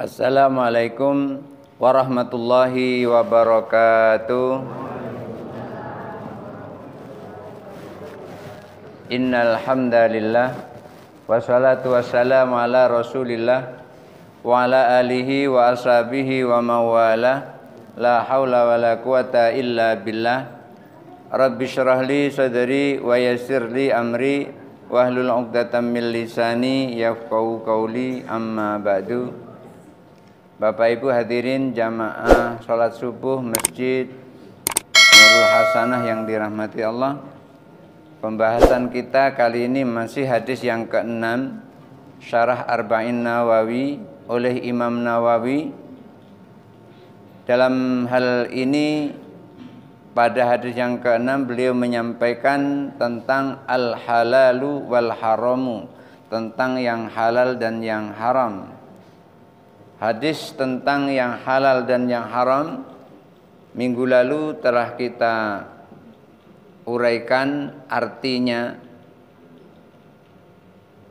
Assalamualaikum warahmatullahi wabarakatuh. Innal hamdalillah wassalatu wassalamu ala Rasulillah wa ala alihi wa ashabihi wa mawala. La haula wala quwata illa billah. Rabbi syrah li sadri wa yassir li amri wahlul 'uqdatam min lisani yafqahu qawli, amma ba'du. Bapak Ibu hadirin jamaah salat subuh Masjid Nurul Hasanah yang dirahmati Allah. Pembahasan kita kali ini masih hadis yang ke-6, Syarah Arba'in Nawawi oleh Imam Nawawi. Dalam hal ini pada hadis yang ke-6 beliau menyampaikan tentang al-halalu wal haramu, tentang yang halal dan yang haram. Hadis tentang yang halal dan yang haram minggu lalu telah kita uraikan artinya.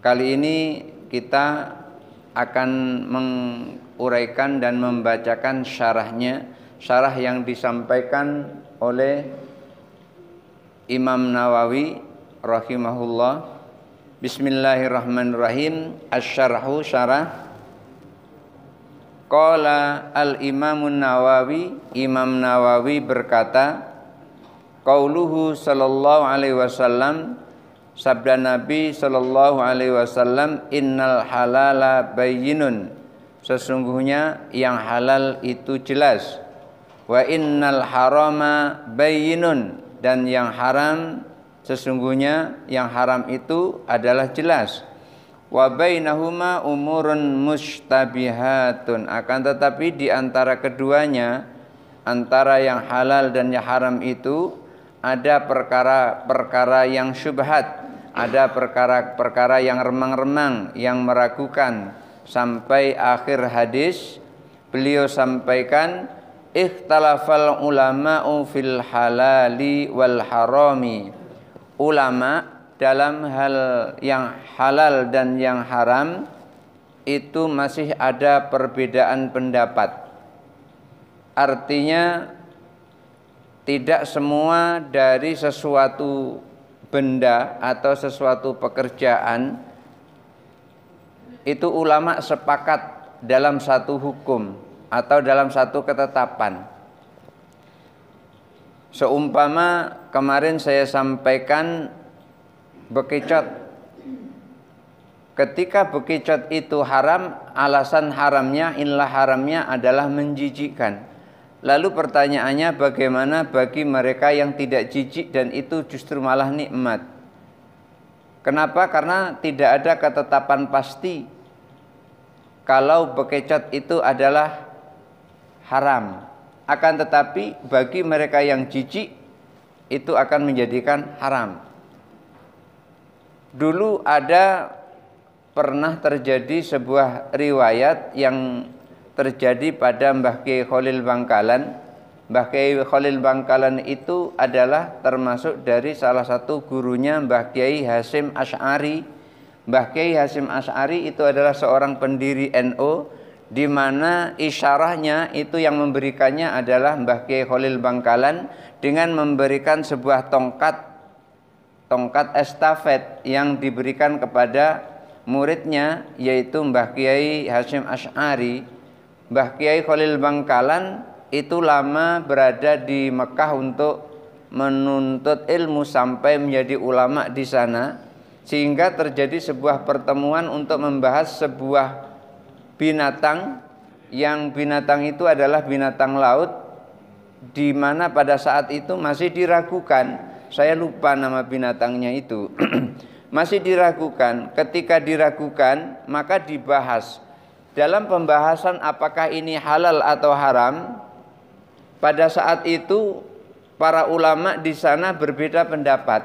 Kali ini kita akan menguraikan dan membacakan syarahnya, syarah yang disampaikan oleh Imam Nawawi rahimahullah. Bismillahirrahmanirrahim. Asy-syarhu syarah. Qala al-Imamun Nawawi, Imam Nawawi berkata, qauluhu sallallahu alaihi wasallam, sabda Nabi sallallahu alaihi wasallam, innal halala bayyinun, sesungguhnya yang halal itu jelas, wa innal harama bayyinun, dan yang haram sesungguhnya yang haram itu adalah jelas. Wa bainahuma umurun mustabihatun, akan tetapi di antara keduanya, antara yang halal dan yang haram itu ada perkara-perkara yang syubhat, ada perkara-perkara yang remang-remang, yang meragukan. Sampai akhir hadis beliau sampaikan, ikhtalafal ulama'u fil halali wal harami. Ulama dalam hal yang halal dan yang haram itu masih ada perbedaan pendapat. Artinya tidak semua dari sesuatu benda atau sesuatu pekerjaan itu ulama sepakat dalam satu hukum atau dalam satu ketetapan. Seumpama kemarin saya sampaikan bekicot. Ketika bekicot itu haram, alasan haramnya, ilah haramnya adalah menjijikkan. Lalu pertanyaannya, bagaimana bagi mereka yang tidak jijik dan itu justru malah nikmat? Kenapa? Karena tidak ada ketetapan pasti kalau bekicot itu adalah haram. Akan tetapi bagi mereka yang jijik itu akan menjadikan haram. Dulu pernah terjadi sebuah riwayat yang terjadi pada Mbah Kiai Khalil Bangkalan. Mbah Kiai Khalil Bangkalan itu adalah termasuk dari salah satu gurunya Mbah Kiai Hasyim Asy'ari. Mbah Kiai Hasyim Asy'ari itu adalah seorang pendiri NU, di mana isyarahnya itu yang memberikannya adalah Mbah Kiai Khalil Bangkalan dengan memberikan sebuah tongkat estafet yang diberikan kepada muridnya, yaitu Mbah Kiai Hasyim Asy'ari. Mbah Kiai Khalil Bangkalan itu lama berada di Mekah untuk menuntut ilmu sampai menjadi ulama di sana, sehingga terjadi sebuah pertemuan untuk membahas sebuah binatang, yang binatang itu adalah binatang laut, di mana pada saat itu masih diragukan. Saya lupa nama binatangnya itu. Masih diragukan. Ketika diragukan, maka dibahas. Dalam pembahasan apakah ini halal atau haram, pada saat itu para ulama di sana berbeda pendapat.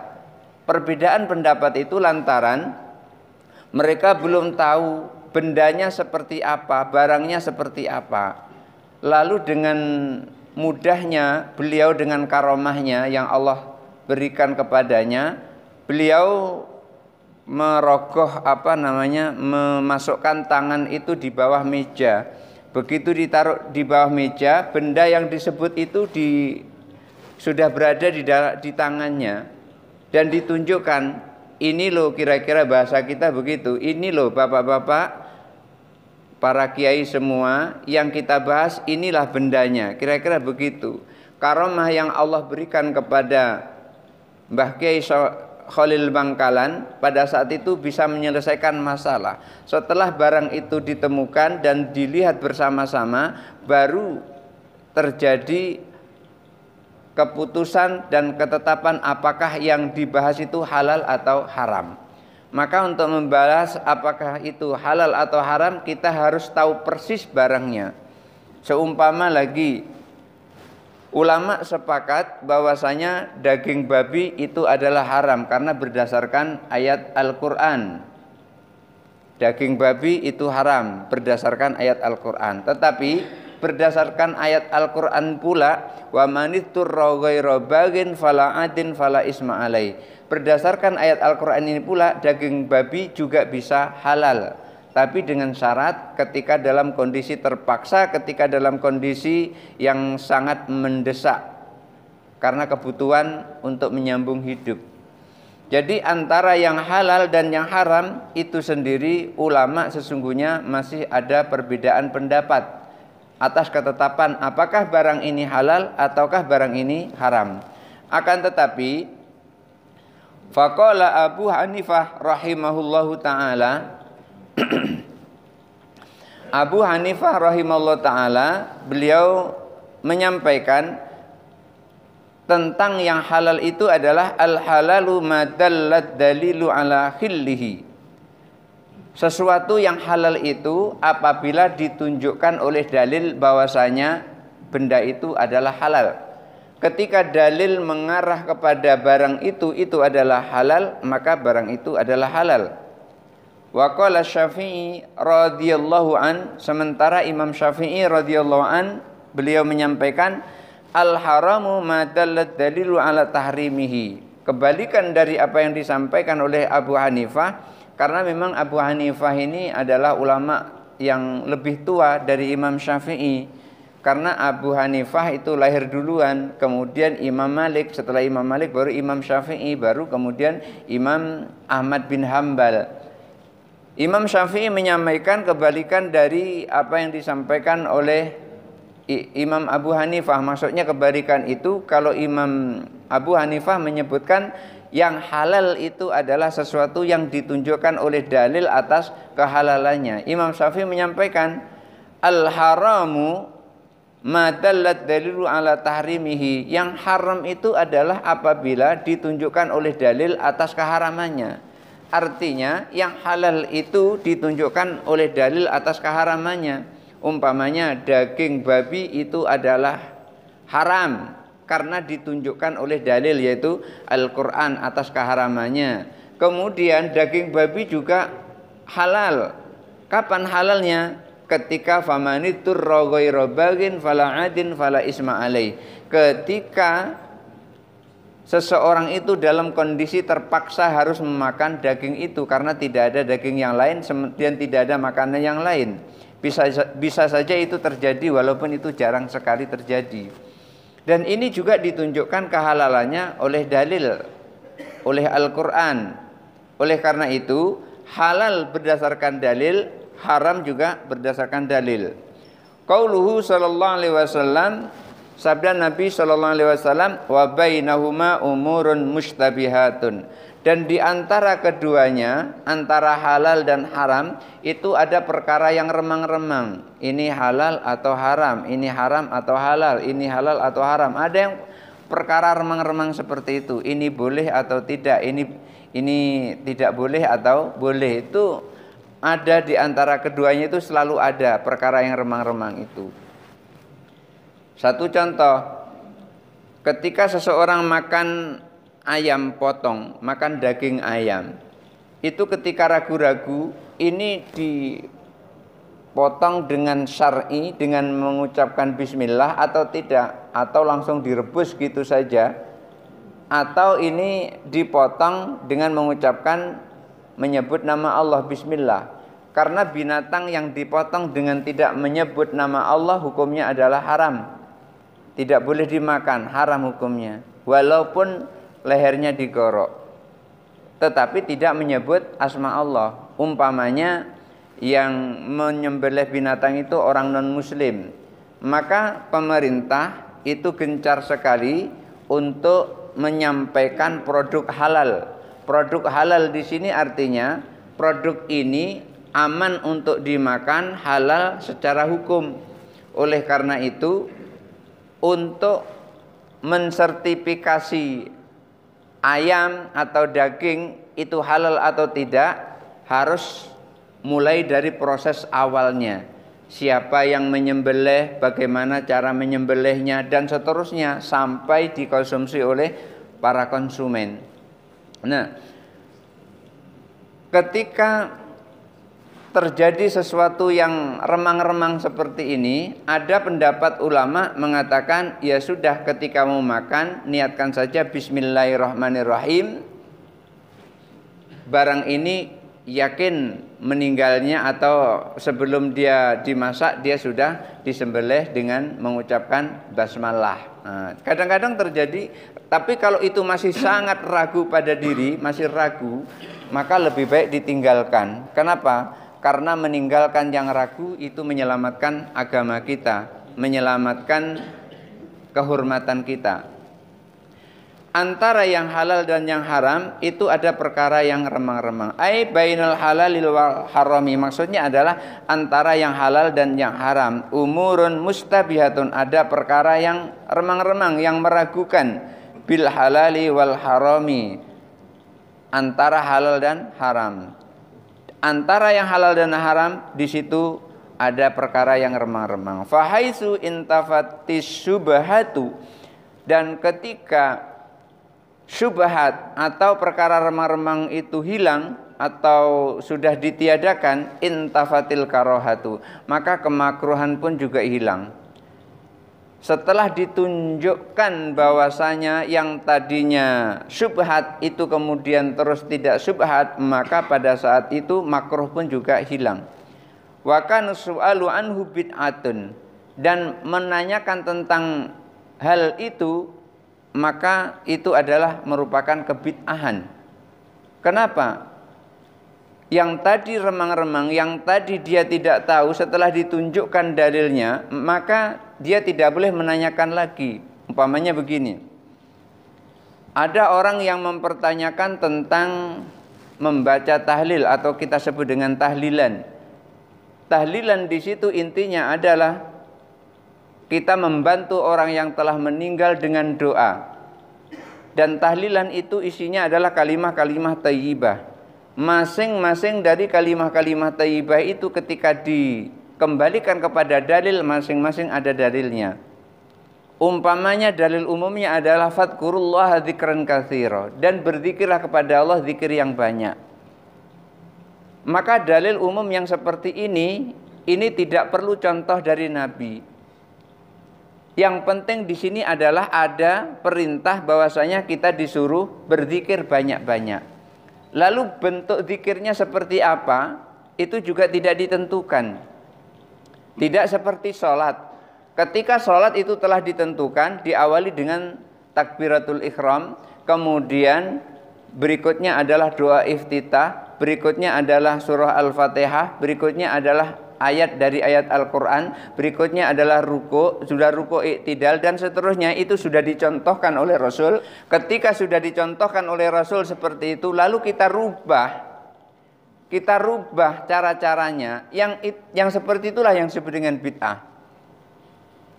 Perbedaan pendapat itu lantaran mereka belum tahu bendanya seperti apa, barangnya seperti apa. Lalu dengan mudahnya beliau, dengan karomahnya yang Allah berikan kepadanya, beliau merogoh memasukkan tangan itu di bawah meja Begitu ditaruh di bawah meja, benda yang disebut itu sudah berada di tangannya dan ditunjukkan, ini loh kira-kira bahasa kita begitu, ini loh bapak-bapak, para kiai semua yang kita bahas, inilah bendanya, kira-kira begitu. Karomah yang Allah berikan kepada Mbah Kiai Khalil Bangkalan pada saat itu bisa menyelesaikan masalah. Setelah barang itu ditemukan dan dilihat bersama-sama, baru terjadi keputusan dan ketetapan apakah yang dibahas itu halal atau haram. Maka untuk membahas apakah itu halal atau haram, kita harus tahu persis barangnya. Seumpama lagi, ulama sepakat bahwasanya daging babi itu adalah haram karena berdasarkan ayat Al-Quran. Daging babi itu haram berdasarkan ayat Al-Quran. Tetapi berdasarkan ayat Al-Quran pula, wa manitturra ghaira bagin fala adin fala isma alai. Berdasarkan ayat Al-Quran ini pula, daging babi juga bisa halal, tapi dengan syarat ketika dalam kondisi terpaksa, ketika dalam kondisi yang sangat mendesak karena kebutuhan untuk menyambung hidup. Jadi antara yang halal dan yang haram itu sendiri ulama sesungguhnya masih ada perbedaan pendapat atas ketetapan apakah barang ini halal ataukah barang ini haram. Akan tetapi faqala Abu Hanifah rahimahullahu ta'ala, Abu Hanifah rahimahullah ta'ala, beliau menyampaikan tentang yang halal itu adalah al-halalu ma dallat dalilu ala khillihi. Sesuatu yang halal itu apabila ditunjukkan oleh dalil bahwasanya benda itu adalah halal. Ketika dalil mengarah kepada barang itu adalah halal, maka barang itu adalah halal. Wa qala Syafi'i radhiyallahu an, sementara Imam Syafi'i radhiyallahu an beliau menyampaikan al haramu ma dallat dalilu ala tahrimihi. Kebalikan dari apa yang disampaikan oleh Abu Hanifah, karena memang Abu Hanifah ini adalah ulama yang lebih tua dari Imam Syafi'i. Karena Abu Hanifah itu lahir duluan, kemudian Imam Malik, setelah Imam Malik baru Imam Syafi'i, baru kemudian Imam Ahmad bin Hambal. Imam Syafi'i menyampaikan kebalikan dari apa yang disampaikan oleh Imam Abu Hanifah. Maksudnya kebalikan itu, kalau Imam Abu Hanifah menyebutkan yang halal itu adalah sesuatu yang ditunjukkan oleh dalil atas kehalalannya. Imam Syafi'i menyampaikan al-haramu ma dallat dalilu ala tahrimihi. Yang haram itu adalah apabila ditunjukkan oleh dalil atas keharamannya. Artinya yang halal itu ditunjukkan oleh dalil atas keharamannya. Umpamanya daging babi itu adalah haram karena ditunjukkan oleh dalil yaitu Al-Quran atas keharamannya. Kemudian daging babi juga halal. Kapan halalnya? Ketika famanitur ghaira bagin fala adin fala isma alai. Ketika seseorang itu dalam kondisi terpaksa harus memakan daging itu karena tidak ada daging yang lain dan tidak ada makanan yang lain. Bisa saja itu terjadi walaupun itu jarang sekali terjadi. Dan ini juga ditunjukkan kehalalannya oleh dalil, oleh Al-Quran. Oleh karena itu halal berdasarkan dalil, haram juga berdasarkan dalil. Qauluhu sallallahu alaihi wasallam, sabda Nabi sallallahu alaihi wasallam, wa bainahuma umurun mushtabihatun. Dan di antara keduanya, antara halal dan haram, itu ada perkara yang remang-remang. Ini halal atau haram, ini haram atau halal, ini halal atau haram. Ada yang perkara remang-remang seperti itu. Ini boleh atau tidak, ini tidak boleh atau boleh. Itu ada di antara keduanya, itu selalu ada perkara yang remang-remang itu. Satu contoh, ketika seseorang makan ayam potong, makan daging ayam, itu ketika ragu-ragu ini dipotong dengan syar'i, dengan mengucapkan bismillah atau tidak, atau langsung direbus gitu saja, atau ini dipotong dengan mengucapkan, menyebut nama Allah bismillah. Karena binatang yang dipotong dengan tidak menyebut nama Allah hukumnya adalah haram. Tidak boleh dimakan, haram hukumnya. Walaupun lehernya digorok. Tetapi tidak menyebut asma Allah. Umpamanya yang menyembelih binatang itu orang non-muslim. Maka pemerintah itu gencar sekali untuk menyampaikan produk halal. Produk halal di sini artinya produk ini aman untuk dimakan, halal secara hukum. Oleh karena itu, untuk mensertifikasi ayam atau daging itu halal atau tidak, harus mulai dari proses awalnya. Siapa yang menyembelih, bagaimana cara menyembelihnya, dan seterusnya sampai dikonsumsi oleh para konsumen. Nah, ketika terjadi sesuatu yang remang-remang seperti ini, ada pendapat ulama mengatakan ya sudah, ketika mau makan niatkan saja bismillahirrahmanirrahim. Barang ini yakin meninggalnya atau sebelum dia dimasak dia sudah disembelih dengan mengucapkan basmalah. Kadang-kadang terjadi, tapi kalau itu masih sangat ragu pada diri, masih ragu, maka lebih baik ditinggalkan. Kenapa? Karena meninggalkan yang ragu itu menyelamatkan agama kita, menyelamatkan kehormatan kita. Antara yang halal dan yang haram itu ada perkara yang remang-remang. Ai bainal halalil wal harami, maksudnya adalah antara yang halal dan yang haram. Umurun mustabihatun, ada perkara yang remang-remang, yang meragukan. Bil halali wal harami, antara halal dan haram. Antara yang halal dan haram di situ ada perkara yang remang-remang. Fahaitsu intafatis syubhatu, dan ketika syubhat atau perkara remang-remang itu hilang atau sudah ditiadakan, intafatil karohatu, maka kemakruhan pun juga hilang. Setelah ditunjukkan bahwasanya yang tadinya syubhat itu kemudian terus tidak syubhat, maka pada saat itu makruh pun juga hilang. Wa kana su'alu anhu bid'atun, dan menanyakan tentang hal itu maka itu adalah merupakan kebid'ahan. Kenapa? Yang tadi remang-remang, yang tadi dia tidak tahu, setelah ditunjukkan dalilnya, maka dia tidak boleh menanyakan lagi. Umpamanya begini, ada orang yang mempertanyakan tentang membaca tahlil atau kita sebut dengan tahlilan. Tahlilan di situ intinya adalah kita membantu orang yang telah meninggal dengan doa. Dan tahlilan itu isinya adalah kalimah-kalimah thayyibah. Masing-masing dari kalimah-kalimah thayyibah itu ketika dikembalikan kepada dalil, masing-masing ada dalilnya. Umpamanya dalil umumnya adalah fadkurullaha dzikran katsira, dan berzikirlah kepada Allah zikir yang banyak. Maka dalil umum yang seperti ini tidak perlu contoh dari Nabi. Yang penting di sini adalah ada perintah bahwasanya kita disuruh berzikir banyak-banyak. Lalu bentuk zikirnya seperti apa, itu juga tidak ditentukan. Tidak seperti sholat. Ketika sholat itu telah ditentukan, diawali dengan takbiratul ihram, kemudian berikutnya adalah doa iftitah, berikutnya adalah surah Al-Fatihah, berikutnya adalah ayat dari ayat Al-Quran, berikutnya adalah ruku, sudah ruku iktidal, dan seterusnya. Itu sudah dicontohkan oleh Rasul. Ketika sudah dicontohkan oleh Rasul seperti itu, lalu kita rubah cara-caranya, yang seperti itulah yang disebut dengan bid'ah.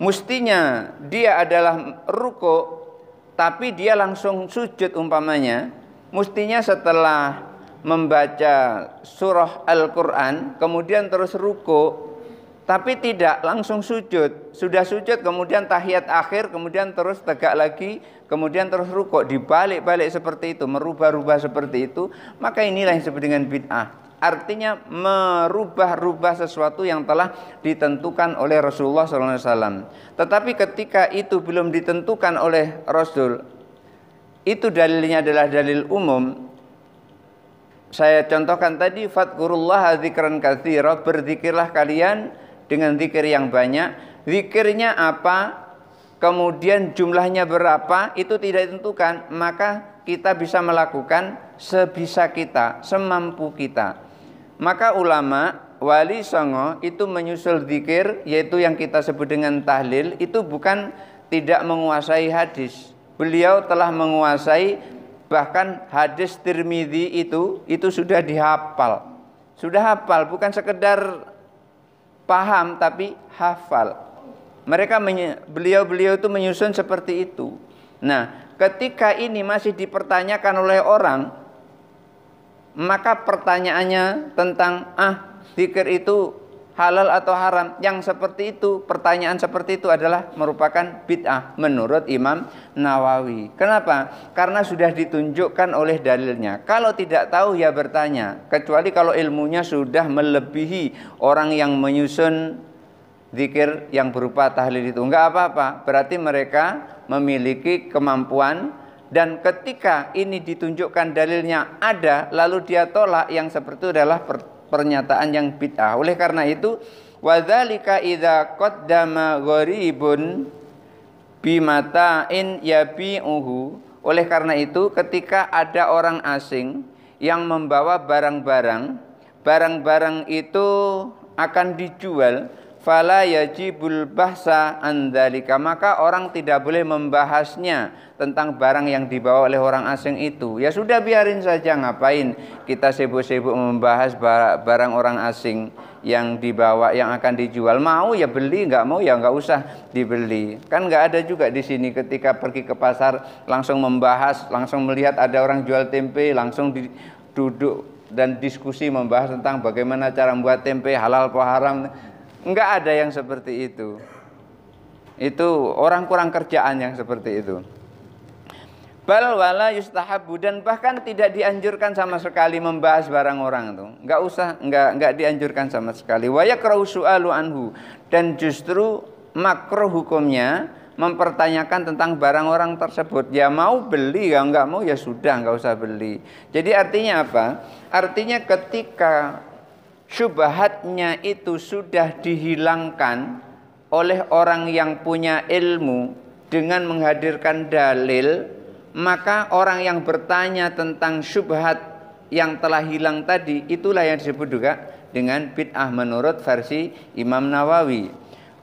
Mestinya dia adalah ruku, tapi dia langsung sujud umpamanya. Mestinya setelah membaca surah Al-Quran kemudian terus ruku, tapi tidak langsung sujud. Sudah sujud kemudian tahiyat akhir, kemudian terus tegak lagi, kemudian terus ruku, dibalik-balik seperti itu, merubah-rubah seperti itu. Maka inilah yang disebut dengan bid'ah. Artinya merubah-rubah sesuatu yang telah ditentukan oleh Rasulullah SAW. Tetapi ketika itu belum ditentukan oleh Rasul, itu dalilnya adalah dalil umum, saya contohkan tadi, fadkurullaha dzikran katsira, berzikirlah kalian dengan zikir yang banyak. Zikirnya apa, kemudian jumlahnya berapa, itu tidak ditentukan. Maka kita bisa melakukan sebisa kita, semampu kita. Maka ulama wali songo itu menyusul zikir, yaitu yang kita sebut dengan tahlil, itu bukan tidak menguasai hadis. Beliau telah menguasai. Bahkan hadis Tirmidzi itu sudah dihafal. Sudah hafal, bukan sekedar paham tapi hafal. Beliau itu menyusun seperti itu. Nah, ketika ini masih dipertanyakan oleh orang, maka pertanyaannya tentang zikir itu halal atau haram, yang seperti itu, pertanyaan seperti itu adalah merupakan bid'ah menurut Imam Nawawi. Kenapa? Karena sudah ditunjukkan oleh dalilnya. Kalau tidak tahu ya bertanya, kecuali kalau ilmunya sudah melebihi orang yang menyusun zikir yang berupa tahlil itu. Enggak apa-apa, berarti mereka memiliki kemampuan. Dan ketika ini ditunjukkan dalilnya ada, lalu dia tolak, yang seperti itu adalah pernyataan yang bid'ah. Oleh karena itu, wadzalika idza qaddama gharibun bimata'in yabi'uhu. Oleh karena itu, ketika ada orang asing yang membawa barang-barang itu akan dijual, fala yajibul bahsa an dzalika, maka orang tidak boleh membahasnya tentang barang yang dibawa oleh orang asing itu. Ya sudah, biarin saja, ngapain kita sibuk-sibuk membahas barang orang asing yang dibawa, yang akan dijual. Mau ya beli, nggak mau ya nggak usah dibeli. Kan nggak ada juga di sini ketika pergi ke pasar langsung membahas, langsung melihat ada orang jual tempe, langsung duduk dan diskusi membahas tentang bagaimana cara membuat tempe, halal atau haram. Nggak ada yang seperti itu. Itu orang kurang kerjaan yang seperti itu. Bal wala yustahabu, dan bahkan tidak dianjurkan sama sekali membahas barang orang itu. Enggak dianjurkan sama sekali. Wa yakrahu su'alu anhu, dan justru makruh hukumnya mempertanyakan tentang barang orang tersebut. Ya mau beli, ya enggak mau ya sudah, enggak usah beli. Jadi artinya apa? Artinya ketika syubhatnya itu sudah dihilangkan oleh orang yang punya ilmu dengan menghadirkan dalil, maka orang yang bertanya tentang syubhat yang telah hilang tadi, itulah yang disebut juga dengan bid'ah menurut versi Imam Nawawi.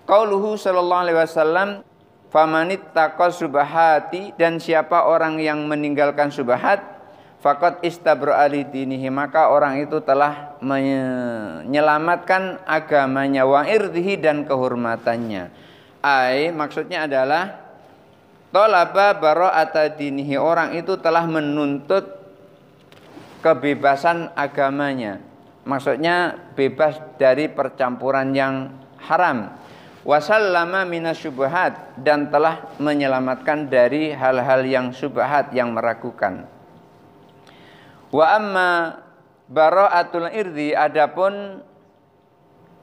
Qauluhu sallallahu alaihi wasallam, famanittaqa subhati, dan siapa orang yang meninggalkan syubhat, faqad istabra'a li dinihi, maka orang itu telah menyelamatkan agamanya, wa irdhihi, dan kehormatannya. Maksudnya adalah talaba bara'ata dinihi, orang itu telah menuntut kebebasan agamanya. Maksudnya bebas dari percampuran yang haram. Wasallama minasyubhat, dan telah menyelamatkan dari hal-hal yang syubhat, yang meragukan. Wa amma bara'atul irdi, adapun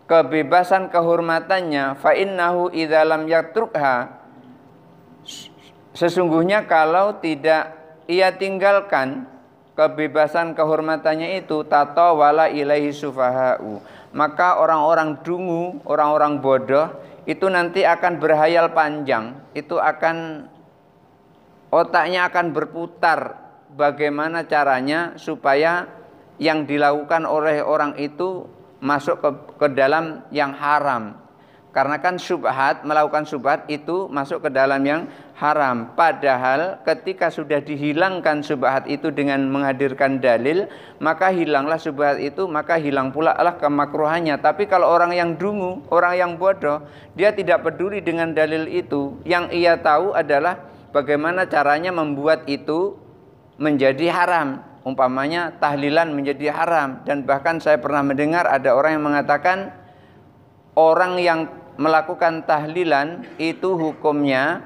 kebebasan kehormatannya, fa innahu idza lam yatrukha, sesungguhnya kalau tidak ia tinggalkan kebebasan kehormatannya itu, tatawala ilaihi sufaha'u, maka orang-orang dungu, orang-orang bodoh itu nanti akan berhayal panjang, itu akan otaknya akan berputar bagaimana caranya supaya yang dilakukan oleh orang itu masuk ke dalam yang haram. Karena kan syubhat, melakukan syubhat itu masuk ke dalam yang haram. Padahal ketika sudah dihilangkan syubhat itu dengan menghadirkan dalil, maka hilanglah syubhat itu, maka hilang pula lah kemakruhannya. Tapi kalau orang yang dungu, orang yang bodoh, dia tidak peduli dengan dalil itu. Yang ia tahu adalah bagaimana caranya membuat itu menjadi haram. Umpamanya tahlilan menjadi haram. Dan bahkan saya pernah mendengar ada orang yang mengatakan orang yang melakukan tahlilan itu hukumnya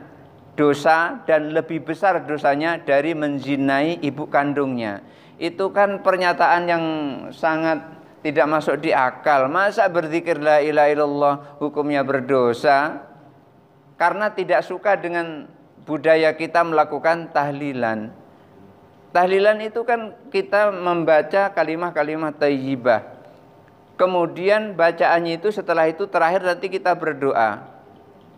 dosa dan lebih besar dosanya dari menzinai ibu kandungnya. Itu kan pernyataan yang sangat tidak masuk di akal. Masa berzikir la ilaha illallah hukumnya berdosa? Karena tidak suka dengan budaya kita melakukan tahlilan. Tahlilan itu kan kita membaca kalimat-kalimat thayyibah. Kemudian bacaannya itu setelah itu terakhir nanti kita berdoa.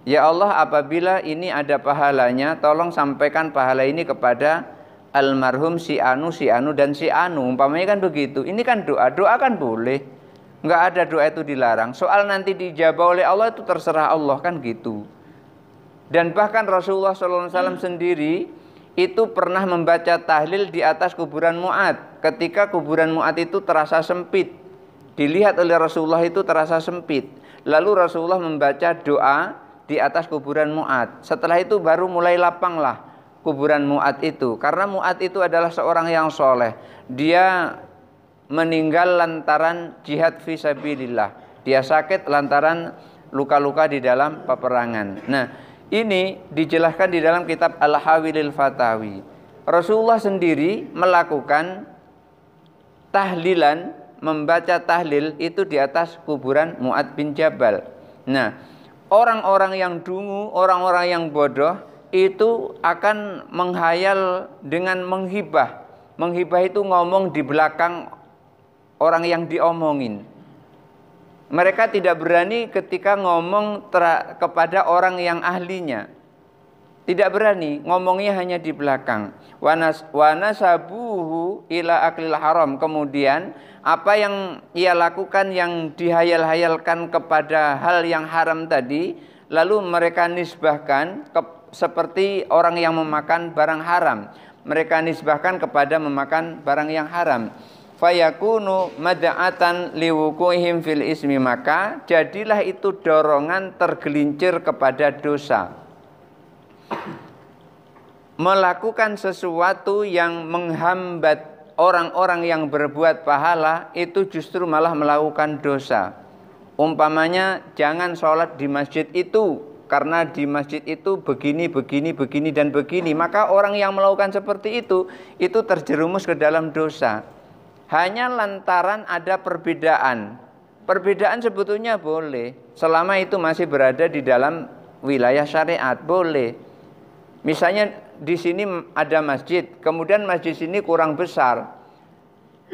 Ya Allah, apabila ini ada pahalanya, tolong sampaikan pahala ini kepada almarhum si Anu, dan si Anu. Umpamanya kan begitu. Ini kan doa. Doa kan boleh. Nggak ada doa itu dilarang. Soal nanti dijabah oleh Allah itu terserah Allah kan gitu. Dan bahkan Rasulullah SAW sendiri itu pernah membaca tahlil di atas kuburan Mu'ad. Ketika kuburan Mu'ad itu terasa sempit. Dilihat oleh Rasulullah itu terasa sempit. Lalu Rasulullah membaca doa di atas kuburan Mu'ad. Setelah itu baru mulai lapanglah kuburan Mu'ad itu. Karena Mu'ad itu adalah seorang yang soleh. Dia meninggal lantaran jihad fisabilillah. Dia sakit lantaran luka-luka di dalam peperangan. Nah, ini dijelaskan di dalam kitab Al-Hawilil Fatawi. Rasulullah sendiri melakukan tahlilan, membaca tahlil itu di atas kuburan Mu'ad bin Jabal. Nah, orang-orang yang dungu, orang-orang yang bodoh itu akan menghayal dengan menghibah. Menghibah itu ngomong di belakang orang yang diomongin. Mereka tidak berani ketika ngomong kepada orang yang ahlinya. Tidak berani, ngomongnya hanya di belakang. Wa nasabuhu ila aklil haram. Kemudian apa yang ia lakukan yang dihayal-hayalkan kepada hal yang haram tadi, lalu mereka nisbahkan seperti orang yang memakan barang haram. Mereka nisbahkan kepada memakan barang yang haram. Fayakunu mada'atan liwukuhim fil ismi, maka jadilah itu dorongan tergelincir kepada dosa. Melakukan sesuatu yang menghambat orang-orang yang berbuat pahala itu justru malah melakukan dosa. Umpamanya jangan sholat di masjid itu karena di masjid itu begini, dan begini. Maka orang yang melakukan seperti itu terjerumus ke dalam dosa. Hanya lantaran ada perbedaan. Perbedaan sebetulnya boleh. Selama itu masih berada di dalam wilayah syariat, boleh. Misalnya di sini ada masjid, kemudian masjid sini kurang besar.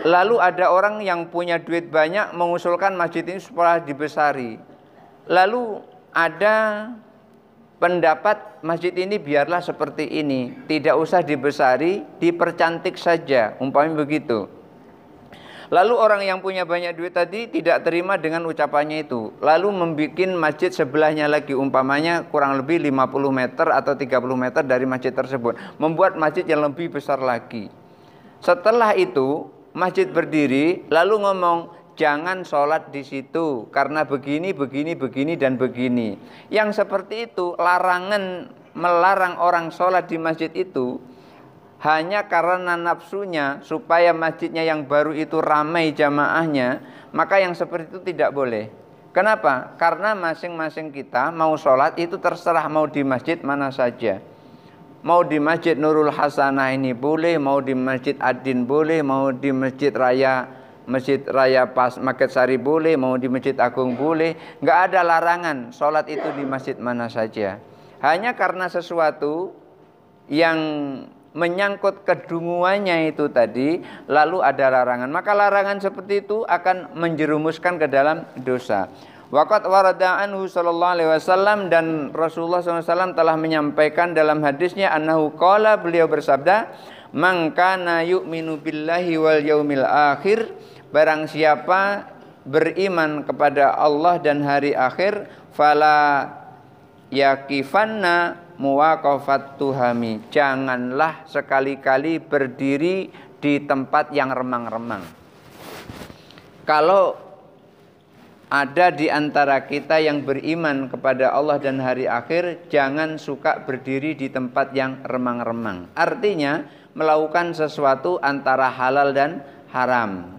Lalu ada orang yang punya duit banyak mengusulkan masjid ini supaya dibesari. Lalu ada pendapat masjid ini biarlah seperti ini, tidak usah dibesari, dipercantik saja, umpamanya begitu. Lalu orang yang punya banyak duit tadi tidak terima dengan ucapannya itu. Lalu membuat masjid sebelahnya lagi, umpamanya kurang lebih 50 meter atau 30 meter dari masjid tersebut. Membuat masjid yang lebih besar lagi. Setelah itu masjid berdiri lalu ngomong, jangan sholat di situ karena begini, dan begini. Yang seperti itu larangan, melarang orang sholat di masjid itu hanya karena nafsunya supaya masjidnya yang baru itu ramai jamaahnya, maka yang seperti itu tidak boleh. Kenapa? Karena masing-masing kita mau sholat itu terserah, mau di masjid mana saja. Mau di masjid Nurul Hasanah ini boleh, mau di masjid Adin boleh, mau di masjid Raya Pas Maket Sari boleh, mau di Masjid Agung boleh. Nggak ada larangan sholat itu di masjid mana saja. Hanya karena sesuatu yang menyangkut kedunguannya itu tadi, lalu ada larangan. Maka larangan seperti itu akan menjerumuskan ke dalam dosa. Waqat warada anhu sallallahu alaihi wasallam, dan Rasulullah SAW telah menyampaikan dalam hadisnya, annahu qala, beliau bersabda, man kana yu'minu billahi wal yaumil akhir, barang siapa beriman kepada Allah dan hari akhir, fala yakifanna muwaqafat tuhami, janganlah sekali-kali berdiri di tempat yang remang-remang. Kalau ada di antara kita yang beriman kepada Allah dan hari akhir, jangan suka berdiri di tempat yang remang-remang. Artinya melakukan sesuatu antara halal dan haram.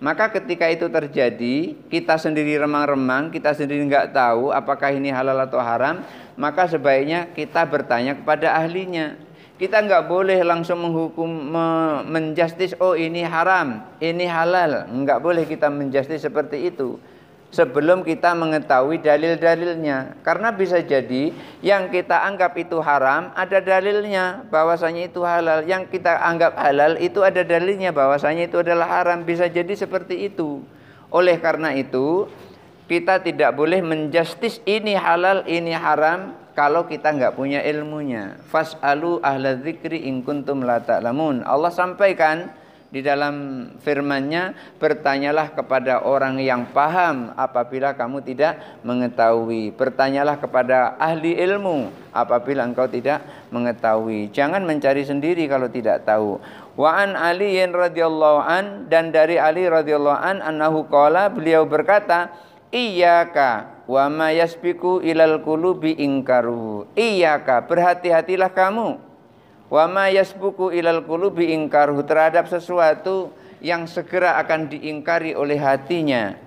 Maka ketika itu terjadi, kita sendiri remang-remang, kita sendiri nggak tahu apakah ini halal atau haram, maka sebaiknya kita bertanya kepada ahlinya. Kita nggak boleh langsung menghukum, menjustis, oh ini haram, ini halal. Nggak boleh kita menjustis seperti itu. sebelum kita mengetahui dalil-dalilnya. Karena bisa jadi yang kita anggap itu haram ada dalilnya bahwasanya itu halal, yang kita anggap halal itu ada dalilnya bahwasanya itu adalah haram. Bisa jadi seperti itu. Oleh karena itu kita tidak boleh menjustis ini halal ini haram kalau kita nggak punya ilmunya. Fas'alu ahla dzikri in kuntum la ta'lamun. Allah sampaikan di dalam firman-Nya, bertanyalah kepada orang yang paham apabila kamu tidak mengetahui. Bertanyalah kepada ahli ilmu apabila engkau tidak mengetahui. Jangan mencari sendiri kalau tidak tahu. Wa an Ali radhiyallahu an, dan dari Ali radhiyallahu an annahu qala, beliau berkata, iyyaka wa ma yasbiqu ilal qulubi ingkaru. Iyyaka, berhati-hatilah kamu, wa ma yasbuku ilal qulubi ingkaruhu, terhadap sesuatu yang segera akan diingkari oleh hatinya.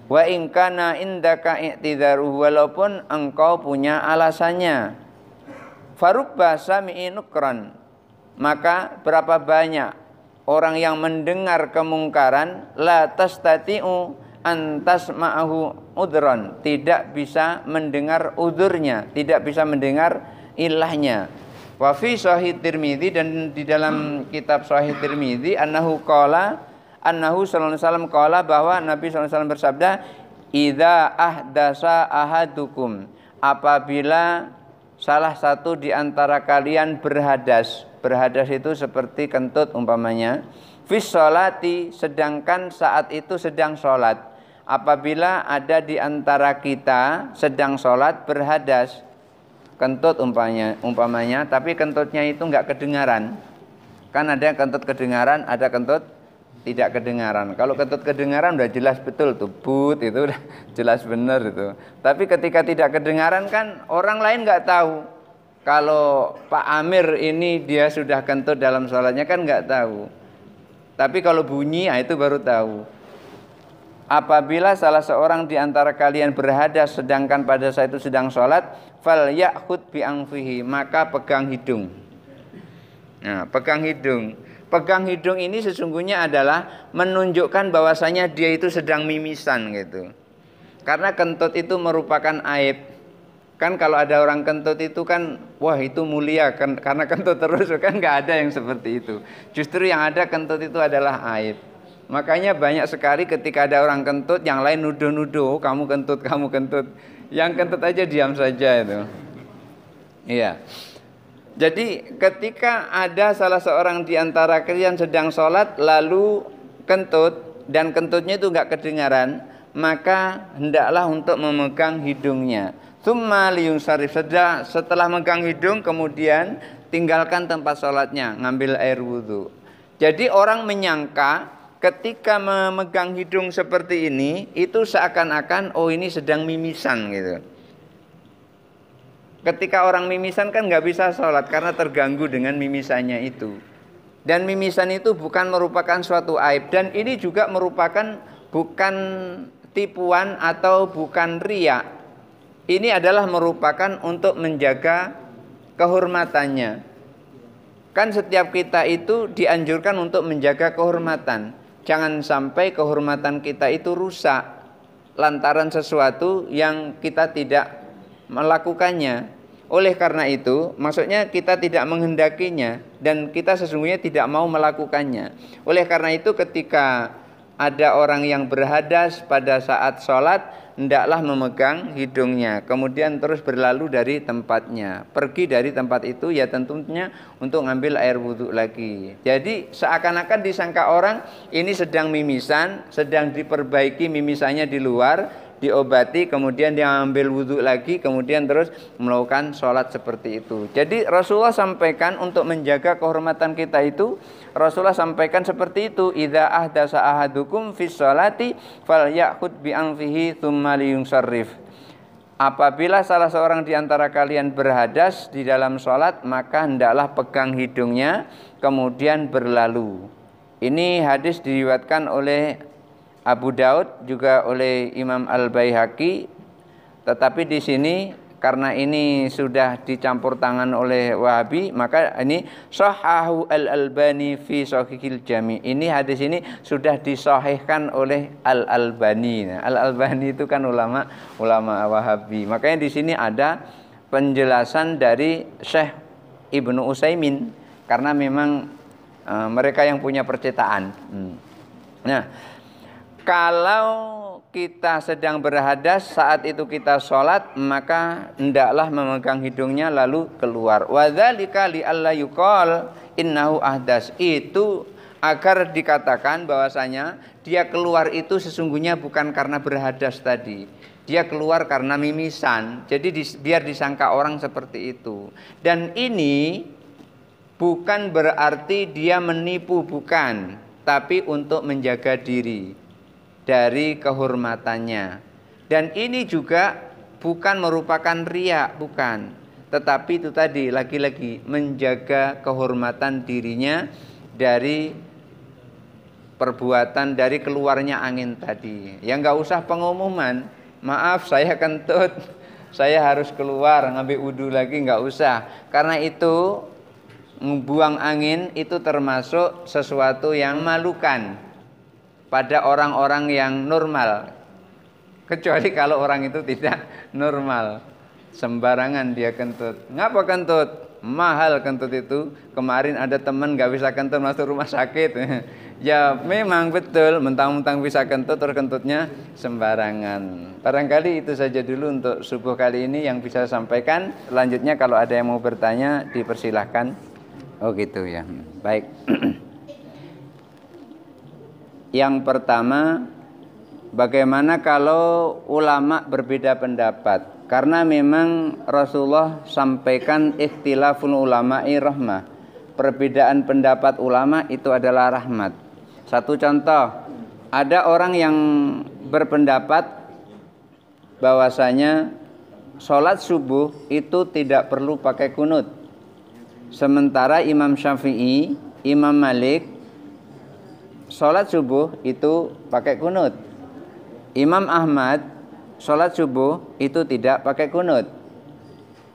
Wa in kana indaka i'tidharuhu, walaupun engkau punya alasannya. Farubba sami'i nukran, maka berapa banyak orang yang mendengar kemungkaran, la tastati'u antas ma'ahu udran, tidak bisa mendengar udurnya, tidak bisa mendengar ilahnya. Wa fi Sahih Tirmidzi, dan di dalam kitab Sahih Tirmidzi, annahu sallallahu alaihi wasallam qala, bahwa Nabi sallallahu alaihi wasallam bersabda, idza ahdasa ahadukum, apabila salah satu di antara kalian berhadas. Berhadas itu seperti kentut umpamanya. Fi sholati, sedangkan saat itu sedang sholat. Apabila ada di antara kita sedang sholat berhadas, kentut umpamanya, tapi kentutnya itu enggak kedengaran. Kan ada kentut kedengaran, ada kentut tidak kedengaran. Kalau kentut kedengaran udah jelas betul tuh, but itu udah jelas benar itu. Tapi ketika tidak kedengaran kan orang lain enggak tahu. Kalau Pak Amir ini dia sudah kentut dalam sholatnya kan enggak tahu. Tapi kalau bunyi, itu baru tahu. Apabila salah seorang di antara kalian berhadas sedangkan pada saat itu sedang sholat, fal ya'khud bi anfihi, maka pegang hidung. Nah, pegang hidung. Pegang hidung ini sesungguhnya adalah menunjukkan bahwasanya dia itu sedang mimisan gitu. Karena kentut itu merupakan aib. Kan kalau ada orang kentut itu kan, wah itu mulia kan, karena kentut terus, kan nggak ada yang seperti itu. Justru yang ada kentut itu adalah aib. Makanya banyak sekali ketika ada orang kentut, yang lain nuduh-nuduh, kamu kentut, kamu kentut. Yang kentut aja diam saja itu. Iya. Jadi ketika ada salah seorang di antara kalian sedang sholat lalu kentut, dan kentutnya itu enggak kedengaran, maka hendaklah untuk memegang hidungnya. Tsumma liyunsarif, setelah megang hidung kemudian tinggalkan tempat sholatnya, ngambil air wudhu. Jadi orang menyangka ketika memegang hidung seperti ini, itu seakan-akan, oh ini sedang mimisan gitu. Ketika orang mimisan kan nggak bisa sholat karena terganggu dengan mimisannya itu. Dan mimisan itu bukan merupakan suatu aib. Dan ini juga merupakan bukan tipuan atau bukan riya. Ini adalah merupakan untuk menjaga kehormatannya. Kan setiap kita itu dianjurkan untuk menjaga kehormatan. Jangan sampai kehormatan kita itu rusak lantaran sesuatu yang kita tidak melakukannya. Oleh karena itu, maksudnya kita tidak menghendakinya dan kita sesungguhnya tidak mau melakukannya. Oleh karena itu ketika ada orang yang berhadas pada saat sholat, hendaklah memegang hidungnya, kemudian terus berlalu dari tempatnya. Pergi dari tempat itu ya tentunya untuk ngambil air wudhu lagi. Jadi seakan-akan disangka orang ini sedang mimisan, sedang diperbaiki mimisannya di luar, diobati, kemudian dia ambil wudhu lagi, kemudian terus melakukan sholat seperti itu. Jadi Rasulullah sampaikan untuk menjaga kehormatan kita itu, Rasulullah sampaikan seperti itu, idza ahdasa ahadukum fis sholati falyakhud bi anfihi tsumma liyunsarrif. Apabila salah seorang di antara kalian berhadas di dalam sholat, maka hendaklah pegang hidungnya kemudian berlalu. Ini hadis diriwayatkan oleh Abu Daud juga oleh Imam Al-Baihaqi, tetapi di sini karena ini sudah dicampur tangan oleh Wahabi, maka ini Shahahu Al-Albani fi Shahihil Jami. Ini hadis ini sudah disahihkan oleh Al-Albani. Nah, Al-Albani itu kan ulama Wahabi. Makanya di sini ada penjelasan dari Syekh Ibnu Utsaimin, karena memang mereka yang punya percetaan. Nah, kalau kita sedang berhadas saat itu kita sholat, maka hendaklah memegang hidungnya lalu keluar. Wadzalika li alla yuqal innahu ahdas. Itu agar dikatakan bahwasanya dia keluar itu sesungguhnya bukan karena berhadas tadi. Dia keluar karena mimisan. Jadi biar disangka orang seperti itu. Dan ini bukan berarti dia menipu, bukan, tapi untuk menjaga diri dari kehormatannya. Dan ini juga bukan merupakan riya, bukan, tetapi itu tadi lagi-lagi menjaga kehormatan dirinya dari perbuatan, dari keluarnya angin tadi. Ya nggak usah pengumuman, maaf saya kentut, saya harus keluar ngambil wudhu lagi, nggak usah. Karena itu membuang angin itu termasuk sesuatu yang memalukan pada orang-orang yang normal, kecuali kalau orang itu tidak normal, sembarangan dia kentut. Ngapa kentut? Mahal kentut itu. Kemarin ada teman nggak bisa kentut masuk rumah sakit. Ya memang betul, mentang-mentang bisa kentut terus kentutnya sembarangan. Barangkali itu saja dulu untuk subuh kali ini yang bisa saya sampaikan. Selanjutnya kalau ada yang mau bertanya dipersilahkan. Oh gitu ya, baik. Yang pertama, bagaimana kalau ulama berbeda pendapat? Karena memang Rasulullah sampaikan ikhtilaful ulama'i rahmah. Perbedaan pendapat ulama itu adalah rahmat. Satu contoh, ada orang yang berpendapat bahwasanya sholat subuh itu tidak perlu pakai kunut. Sementara Imam Syafi'i, Imam Malik sholat subuh itu pakai kunut. Imam Ahmad sholat subuh itu tidak pakai kunut.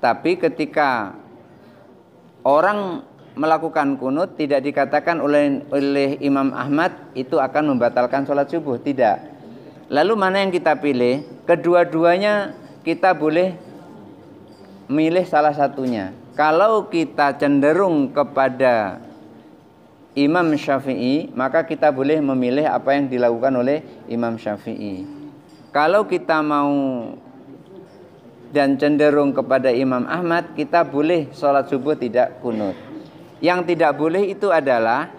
Tapi ketika orang melakukan kunut, tidak dikatakan oleh Imam Ahmad itu akan membatalkan sholat subuh, tidak. Lalu mana yang kita pilih? Kedua-duanya kita boleh milih salah satunya. Kalau kita cenderung kepada Imam Syafi'i, maka kita boleh memilih apa yang dilakukan oleh Imam Syafi'i. Kalau kita mau dan cenderung kepada Imam Ahmad, kita boleh sholat subuh tidak kunut. Yang tidak boleh itu adalah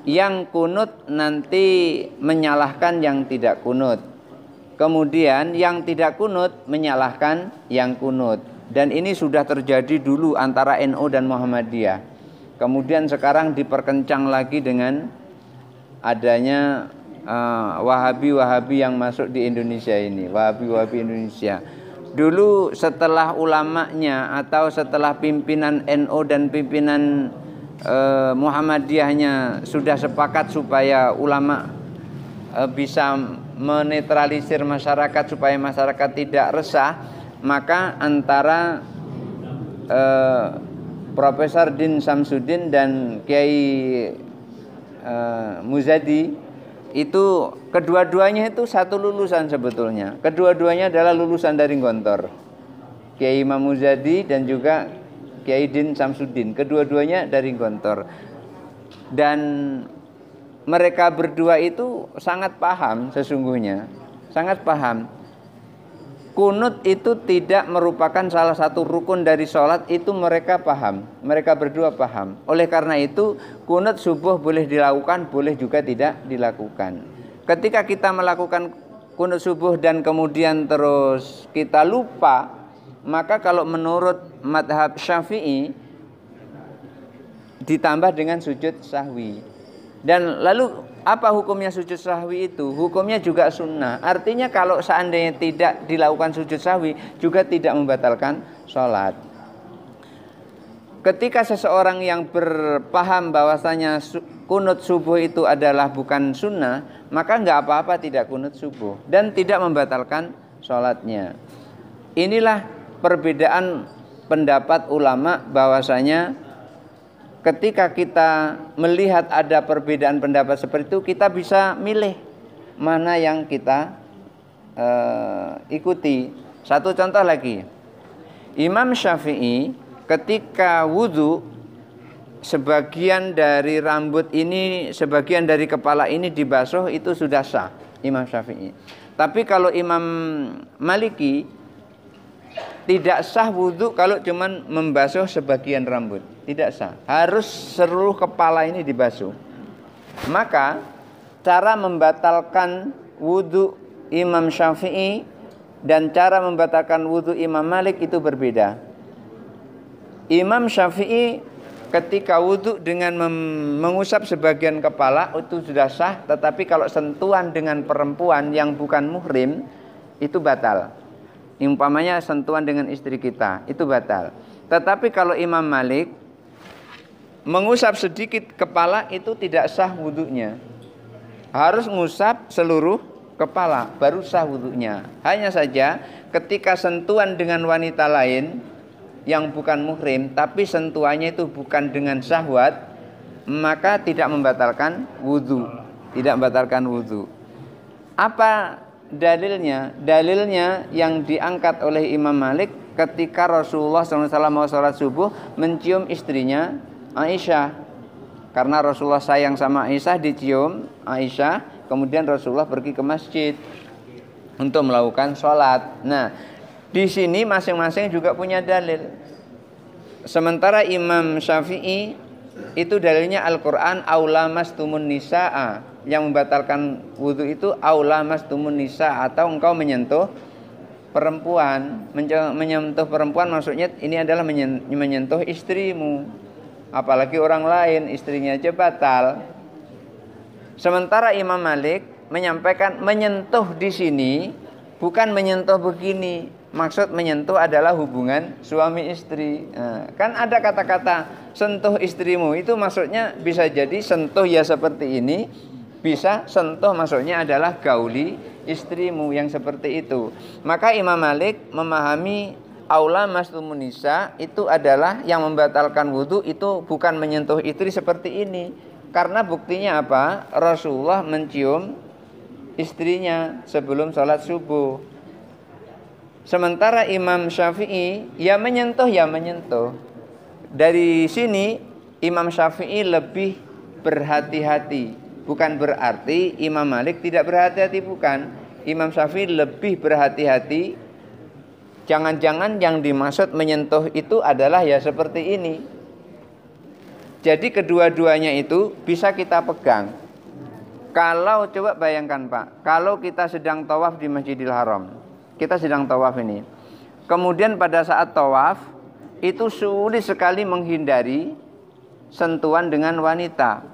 yang kunut nanti menyalahkan yang tidak kunut. Kemudian yang tidak kunut menyalahkan yang kunut. Dan ini sudah terjadi dulu antara NU dan Muhammadiyah. Kemudian sekarang diperkencang lagi dengan adanya Wahabi-Wahabi yang masuk di Indonesia ini, Wahabi-Wahabi Indonesia. Dulu setelah ulamanya atau setelah pimpinan NU dan pimpinan Muhammadiyahnya sudah sepakat supaya ulama bisa menetralisir masyarakat supaya masyarakat tidak resah, maka antara Profesor Din Samsudin dan Kiai Muzadi itu kedua-duanya itu satu lulusan sebetulnya. Kedua-duanya adalah lulusan dari Gontor. Kiai Imam Muzadi dan juga Kiai Din Samsudin. Kedua-duanya dari Gontor. Dan mereka berdua itu sangat paham sesungguhnya. Sangat paham. Kunut itu tidak merupakan salah satu rukun dari sholat, itu mereka paham. Mereka berdua paham. Oleh karena itu kunut subuh boleh dilakukan, boleh juga tidak dilakukan. Ketika kita melakukan kunut subuh dan kemudian terus kita lupa, maka kalau menurut madhab Syafi'i ditambah dengan sujud sahwi. Dan lalu apa hukumnya sujud sahwi itu? Hukumnya juga sunnah. Artinya kalau seandainya tidak dilakukan sujud sahwi juga tidak membatalkan sholat. Ketika seseorang yang berpaham bahwasanya kunut subuh itu adalah bukan sunnah, maka nggak apa-apa tidak kunut subuh dan tidak membatalkan sholatnya. Inilah perbedaan pendapat ulama bahwasanya ketika kita melihat ada perbedaan pendapat seperti itu, kita bisa milih mana yang kita ikuti. Satu contoh lagi, Imam Syafi'i ketika wudhu, sebagian dari rambut ini, sebagian dari kepala ini dibasuh, itu sudah sah Imam Syafi'i. Tapi kalau Imam Maliki tidak sah wudhu kalau cuman membasuh sebagian rambut, tidak sah. Harus seluruh kepala ini dibasuh. Maka cara membatalkan wudhu Imam Syafi'i dan cara membatalkan wudhu Imam Malik itu berbeda. Imam Syafi'i ketika wudhu dengan mengusap sebagian kepala itu sudah sah. Tetapi kalau sentuhan dengan perempuan yang bukan muhrim itu batal. Umpamanya sentuhan dengan istri kita itu batal. Tetapi kalau Imam Malik mengusap sedikit kepala itu tidak sah wudhunya. Harus mengusap seluruh kepala baru sah wudhunya. Hanya saja ketika sentuhan dengan wanita lain yang bukan muhrim, tapi sentuhannya itu bukan dengan syahwat, maka tidak membatalkan wudhu. Tidak membatalkan wudhu. Apa dalilnya? Dalilnya yang diangkat oleh Imam Malik ketika Rasulullah SAW mau sholat subuh mencium istrinya Aisyah. Karena Rasulullah sayang sama Aisyah, dicium Aisyah. Kemudian Rasulullah pergi ke masjid untuk melakukan sholat. Nah, di sini masing-masing juga punya dalil. Sementara Imam Syafi'i itu dalilnya Al-Quran, aula mastumun nisa'a. Yang membatalkan wudhu itu aula mastumun nisa, atau engkau menyentuh perempuan. Menyentuh perempuan maksudnya ini adalah menyentuh istrimu. Apalagi orang lain, istrinya aja batal. Sementara Imam Malik menyampaikan menyentuh di sini bukan menyentuh begini. Maksud menyentuh adalah hubungan suami istri. Nah, kan ada kata-kata sentuh istrimu, itu maksudnya bisa jadi sentuh ya seperti ini, bisa sentuh maksudnya adalah gauli istrimu yang seperti itu. Maka Imam Malik memahami aula mastumun nisa itu adalah yang membatalkan wudhu itu bukan menyentuh istri seperti ini. Karena buktinya apa? Rasulullah mencium istrinya sebelum sholat subuh. Sementara Imam Syafi'i ya menyentuh. Dari sini Imam Syafi'i lebih berhati-hati. Bukan berarti Imam Malik tidak berhati-hati, bukan. Imam Syafi'i lebih berhati-hati. Jangan-jangan yang dimaksud menyentuh itu adalah ya seperti ini. Jadi kedua-duanya itu bisa kita pegang. Kalau coba bayangkan Pak, kalau kita sedang tawaf di Masjidil Haram, kita sedang tawaf ini, kemudian pada saat tawaf itu sulit sekali menghindari sentuhan dengan wanita.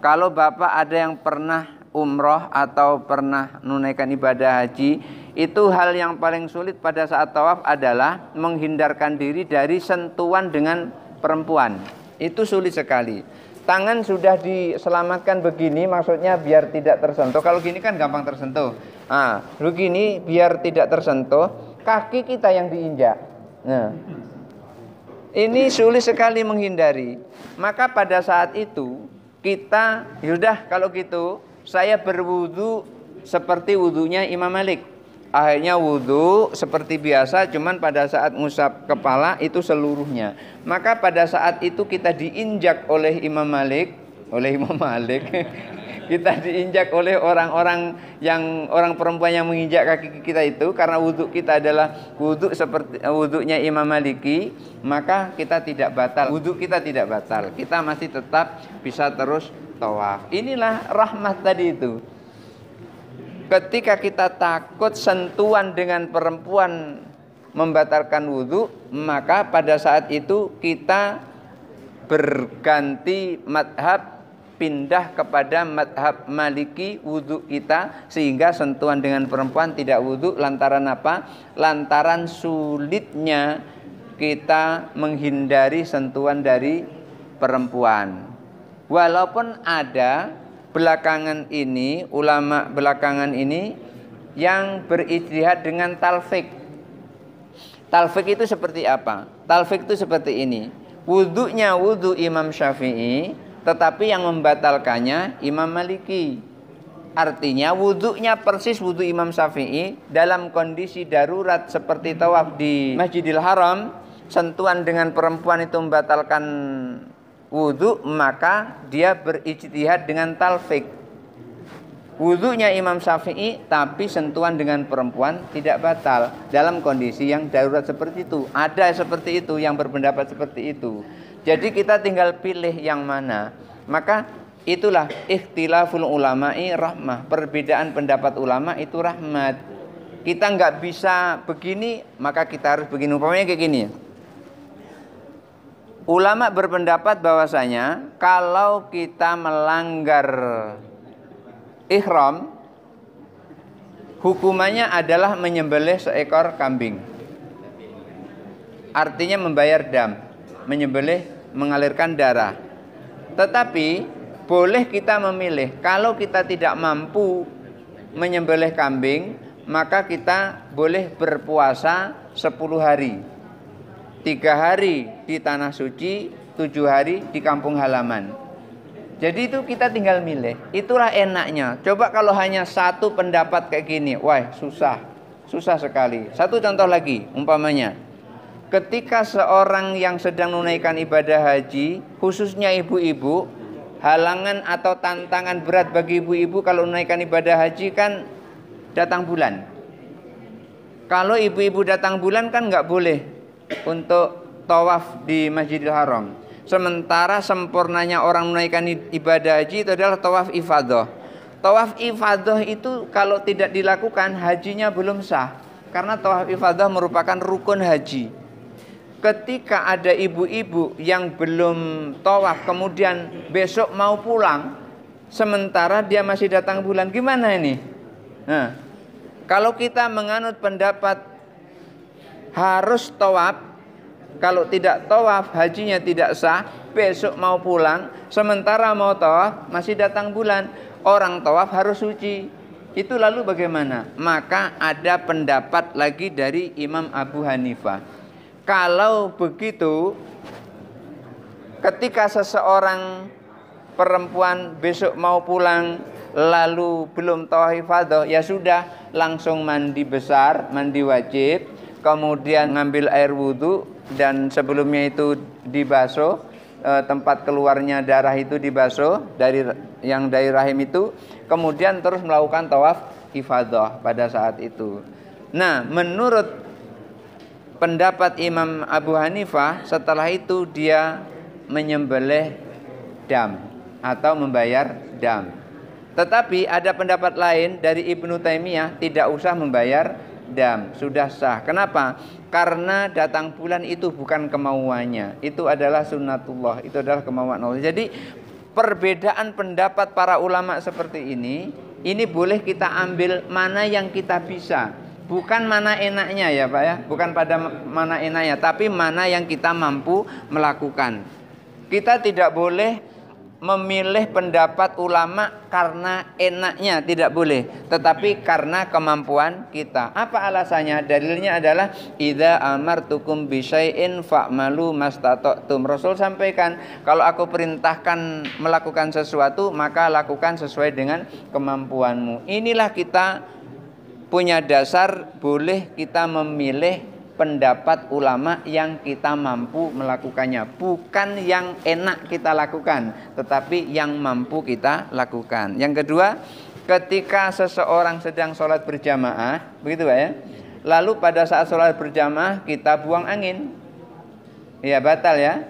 Kalau Bapak ada yang pernah umroh atau pernah menunaikan ibadah haji, itu hal yang paling sulit pada saat tawaf adalah menghindarkan diri dari sentuhan dengan perempuan. Itu sulit sekali. Tangan sudah diselamatkan begini, maksudnya biar tidak tersentuh. Kalau gini kan gampang tersentuh. Nah, begini biar tidak tersentuh, kaki kita yang diinjak. Nah, ini sulit sekali menghindari. Maka pada saat itu kita, yaudah kalau gitu saya berwudu seperti wudunya Imam Malik. Akhirnya wudu seperti biasa, cuman pada saat ngusap kepala itu seluruhnya. Maka pada saat itu kita diinjak oleh Imam Malik, kita diinjak oleh orang-orang yang orang perempuan yang menginjak kaki kita itu, karena wudu kita adalah wudu seperti wudunya Imam Maliki, maka kita tidak batal. Wudu kita tidak batal. Kita masih tetap bisa terus tawaf. Inilah rahmat tadi itu. Ketika kita takut sentuhan dengan perempuan membatalkan wudhu, maka pada saat itu kita berganti madhab, pindah kepada madhab Maliki wudhu kita, sehingga sentuhan dengan perempuan tidak wudhu. Lantaran apa? Lantaran sulitnya kita menghindari sentuhan dari perempuan. Walaupun ada belakangan ini, ulama belakangan ini yang berijtihad dengan talfik. Talfik itu seperti apa? Talfik itu seperti ini. Wudunya wudu Imam Syafi'i, tetapi yang membatalkannya Imam Maliki. Artinya wudunya persis wudu Imam Syafi'i dalam kondisi darurat seperti tawaf di Masjidil Haram, sentuhan dengan perempuan itu membatalkan wudu, maka dia berijtihad dengan talfik. Wudunya Imam Syafi'i tapi sentuhan dengan perempuan tidak batal dalam kondisi yang darurat seperti itu. Ada seperti itu yang berpendapat seperti itu. Jadi kita tinggal pilih yang mana. Maka itulah ikhtilaful ulama'i rahmah. Perbedaan pendapat ulama itu rahmat. Kita nggak bisa begini, maka kita harus begini. Umpamanya kayak gini. Ulama berpendapat bahwasanya kalau kita melanggar ihram, hukumannya adalah menyembelih seekor kambing. Artinya membayar dam, menyembelih, mengalirkan darah. Tetapi boleh kita memilih, kalau kita tidak mampu menyembelih kambing, maka kita boleh berpuasa 10 hari. 3 hari di tanah suci, 7 hari di kampung halaman. Jadi itu kita tinggal milih. Itulah enaknya. Coba kalau hanya satu pendapat kayak gini, wah susah. Susah sekali. Satu contoh lagi, umpamanya. Ketika seorang yang sedang menunaikan ibadah haji, khususnya ibu-ibu, halangan atau tantangan berat bagi ibu-ibu kalau menunaikan ibadah haji kan datang bulan. Kalau ibu-ibu datang bulan kan nggak boleh untuk tawaf di Masjidil Haram. Sementara sempurnanya orang menunaikan ibadah haji itu adalah tawaf ifadah. Tawaf ifadah itu kalau tidak dilakukan hajinya belum sah. Karena tawaf ifadah merupakan rukun haji. Ketika ada ibu-ibu yang belum tawaf kemudian besok mau pulang, sementara dia masih datang bulan, gimana ini? Nah, kalau kita menganut pendapat harus tawaf, kalau tidak tawaf hajinya tidak sah, besok mau pulang, sementara mau tawaf masih datang bulan, orang tawaf harus suci. Itu lalu bagaimana? Maka ada pendapat lagi dari Imam Abu Hanifah. Kalau begitu, ketika seseorang perempuan besok mau pulang lalu belum tawaf ifadah, ya sudah langsung mandi besar, mandi wajib, kemudian ngambil air wudhu, dan sebelumnya itu dibasuh, tempat keluarnya darah itu dibasuh dari rahim itu, kemudian terus melakukan tawaf ifadah pada saat itu. Nah, menurut pendapat Imam Abu Hanifah, setelah itu dia menyembelih dam atau membayar dam. Tetapi ada pendapat lain dari Ibnu Taimiyah, tidak usah membayar dam, sudah sah. Kenapa? Karena datang bulan itu bukan kemauannya, itu adalah sunnatullah, itu adalah kemauan Allah. Jadi perbedaan pendapat para ulama seperti ini boleh kita ambil mana yang kita bisa, bukan mana enaknya ya Pak ya, bukan pada mana enaknya, tapi mana yang kita mampu melakukan. Kita tidak boleh memilih pendapat ulama karena enaknya, tidak boleh, tetapi karena kemampuan kita. Apa alasannya? Dalilnya adalah idza amartukum bisyai'in fa'malu mastata'tum. Rasul sampaikan, kalau aku perintahkan melakukan sesuatu, maka lakukan sesuai dengan kemampuanmu. Inilah kita punya dasar boleh kita memilih pendapat ulama yang kita mampu melakukannya, bukan yang enak kita lakukan, tetapi yang mampu kita lakukan. Yang kedua, ketika seseorang sedang sholat berjamaah, begitu Pak ya, lalu pada saat sholat berjamaah kita buang angin, ya batal ya.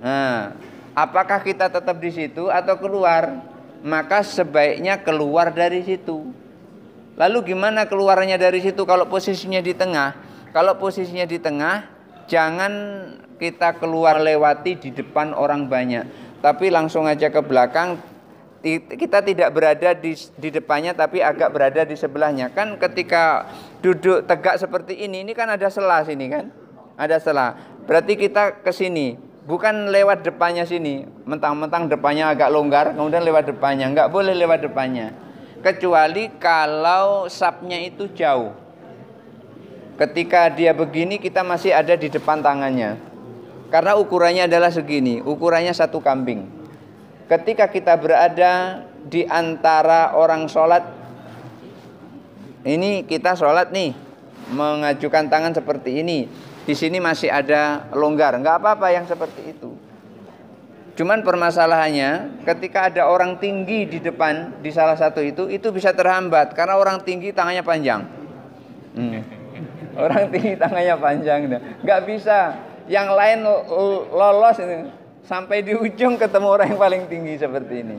Nah, apakah kita tetap di situ atau keluar? Maka sebaiknya keluar dari situ. Lalu gimana keluarnya dari situ kalau posisinya di tengah? Kalau posisinya di tengah, jangan kita keluar lewati di depan orang banyak, tapi langsung aja ke belakang. Kita tidak berada di depannya, tapi agak berada di sebelahnya. Kan ketika duduk tegak seperti ini kan ada sela sini kan? Ada sela. Berarti kita ke sini, bukan lewat depannya sini. Mentang-mentang depannya agak longgar, kemudian lewat depannya. Enggak boleh lewat depannya. Kecuali kalau sapnya itu jauh. Ketika dia begini, kita masih ada di depan tangannya. Karena ukurannya adalah segini, ukurannya satu kambing. Ketika kita berada di antara orang sholat, ini kita sholat nih, mengajukan tangan seperti ini. Di sini masih ada longgar, nggak apa-apa yang seperti itu. Cuman permasalahannya ketika ada orang tinggi di depan di salah satu itu bisa terhambat karena orang tinggi tangannya panjang. Orang tinggi tangannya panjang, nggak bisa. Yang lain lolos ini, sampai di ujung ketemu orang yang paling tinggi seperti ini.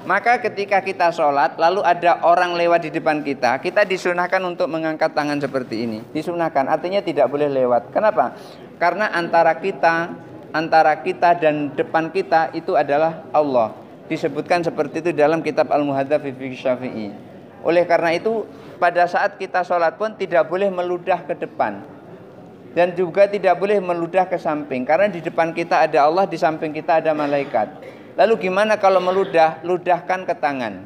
Maka ketika kita sholat lalu ada orang lewat di depan kita, kita disunahkan untuk mengangkat tangan seperti ini. Disunahkan, artinya tidak boleh lewat. Kenapa? Karena antara kita dan depan kita itu adalah Allah. Disebutkan seperti itu dalam kitab Al-Muhadzab fi Fiqh Syafi'i. Oleh karena itu pada saat kita sholat pun tidak boleh meludah ke depan. Dan juga tidak boleh meludah ke samping. Karena di depan kita ada Allah, di samping kita ada malaikat. Lalu gimana kalau meludah? Ludahkan ke tangan.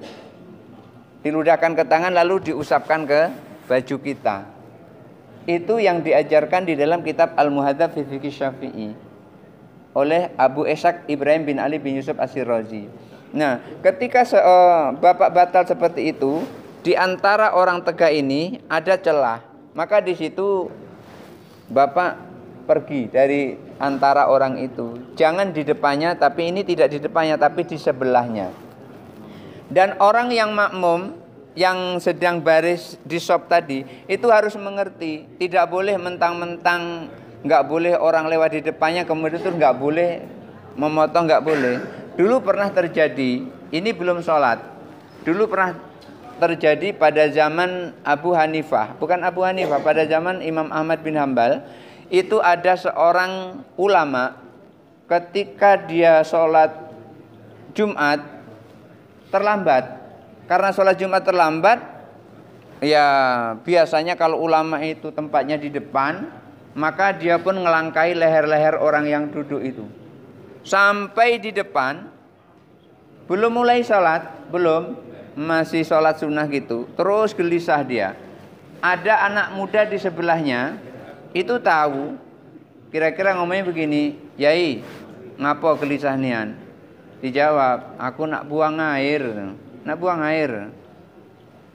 Diludahkan ke tangan lalu diusapkan ke baju kita. Itu yang diajarkan di dalam kitab Al-Muhadzab fi Fiqh Syafi'i oleh Abu Ishaq Ibrahim bin Ali bin Yusuf As-Sirazi. Nah, ketika bapak batal seperti itu, di antara orang tegak ini ada celah. Maka di situ bapak pergi dari antara orang itu. Jangan di depannya, tapi ini tidak di depannya, tapi di sebelahnya. Dan orang yang makmum, yang sedang baris di shop tadi, itu harus mengerti. Tidak boleh mentang-mentang, nggak boleh orang lewat di depannya, kemudian itu nggak boleh memotong, nggak boleh. Dulu pernah terjadi, ini belum sholat. Dulu pernah terjadi pada zaman Abu Hanifah. Bukan Abu Hanifah, pada zaman Imam Ahmad bin Hambal. Itu ada seorang ulama ketika dia sholat Jumat terlambat. Karena sholat Jumat terlambat, ya biasanya kalau ulama itu tempatnya di depan, maka dia pun ngelangkai leher-leher orang yang duduk itu. Sampai di depan, belum mulai sholat, masih sholat sunnah gitu. Terus gelisah dia. Ada anak muda di sebelahnya, itu tahu, kira-kira ngomongnya begini, Yai, ngapo gelisah nian? Dijawab, aku nak buang air.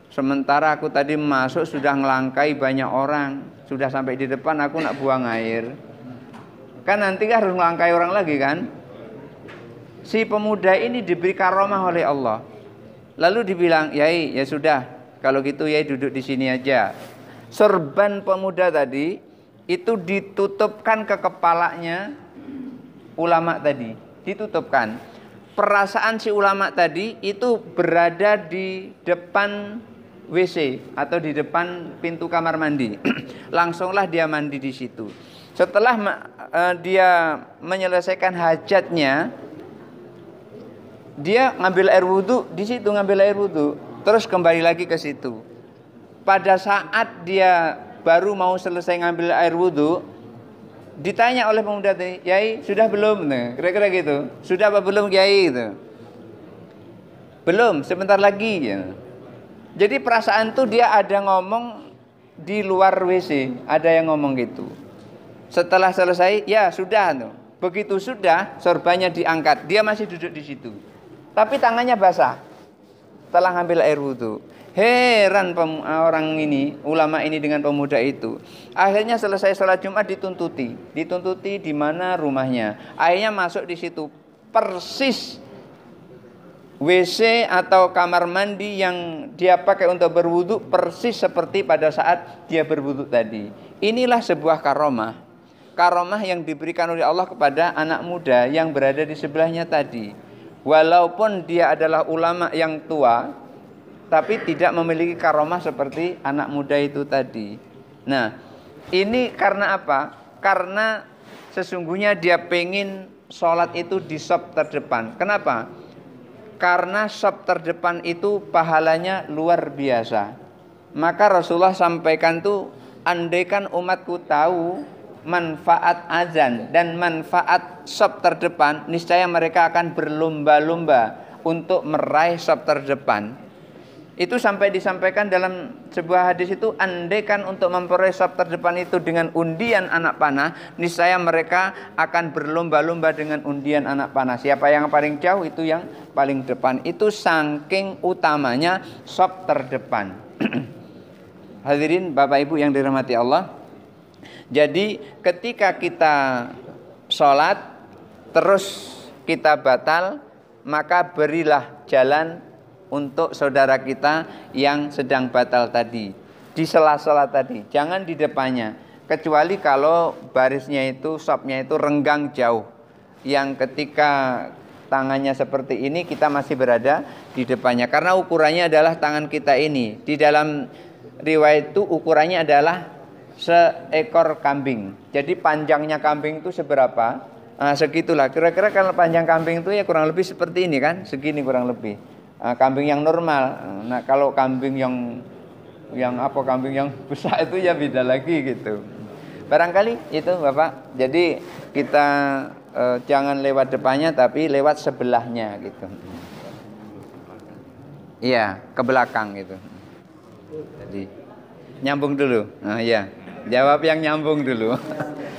Sementara aku tadi masuk sudah ngelangkai banyak orang, sudah sampai di depan aku nak buang air. Kan nanti kan harus ngelangkai orang lagi kan? Si pemuda ini diberi karomah oleh Allah. Lalu dibilang, Yai, ya sudah, kalau gitu Yai duduk di sini aja. Serban pemuda tadi itu ditutupkan ke kepalanya ulama tadi, ditutupkan. Perasaan si ulama tadi itu berada di depan WC atau di depan pintu kamar mandi. Langsunglah dia mandi di situ. Setelah dia menyelesaikan hajatnya, dia ngambil air wudhu di situ, terus kembali lagi ke situ. Pada saat dia baru mau selesai ngambil air wudhu, ditanya oleh pemuda tadi, Yai sudah belum? Kira-kira gitu. Sudah apa belum Yai? Gitu. Belum, sebentar lagi. Ya. Jadi perasaan tuh dia ada ngomong di luar WC, ada yang ngomong gitu. Setelah selesai, ya sudah. Tuh. Begitu sudah, sorbannya diangkat, dia masih duduk di situ. Tapi tangannya basah. Setelah ngambil air wudhu. Heran orang ini, ulama ini dengan pemuda itu. Akhirnya selesai sholat Jumat dituntuti di mana rumahnya. Akhirnya masuk di situ persis WC atau kamar mandi yang dia pakai untuk berwudu persis seperti pada saat dia berwudu tadi. Inilah sebuah karomah yang diberikan oleh Allah kepada anak muda yang berada di sebelahnya tadi. Walaupun dia adalah ulama yang tua, tapi tidak memiliki karomah seperti anak muda itu tadi. Nah, ini karena apa? Karena sesungguhnya dia pengen sholat itu di shop terdepan. Kenapa? Karena shop terdepan itu pahalanya luar biasa. Maka Rasulullah sampaikan tuh, andaikan umatku tahu manfaat azan dan manfaat shop terdepan, niscaya mereka akan berlomba-lomba untuk meraih shop terdepan. Itu sampai disampaikan dalam sebuah hadis itu, andaikan untuk memperoleh saf terdepan itu dengan undian anak panah, niscaya mereka akan berlomba-lomba dengan undian anak panah. Siapa yang paling jauh itu yang paling depan. Itu saking utamanya saf terdepan. Hadirin Bapak Ibu yang dirahmati Allah. Jadi ketika kita sholat terus kita batal, maka berilah jalan untuk saudara kita yang sedang batal tadi, di sela-sela tadi, jangan di depannya. Kecuali kalau barisnya itu, safnya itu renggang jauh, yang ketika tangannya seperti ini kita masih berada di depannya, karena ukurannya adalah tangan kita ini. Di dalam riwayat itu ukurannya adalah seekor kambing. Jadi panjangnya kambing itu seberapa? Nah, segitulah. Kira-kira kalau panjang kambing itu ya kurang lebih seperti ini kan, segini kurang lebih. Kambing yang normal. Nah, kalau kambing yang kambing yang besar itu ya beda lagi gitu. Barangkali itu Bapak. Jadi kita jangan lewat depannya tapi lewat sebelahnya gitu. Iya, ke belakang gitu. Jadi nyambung dulu. Nah, iya. Jawab yang nyambung dulu.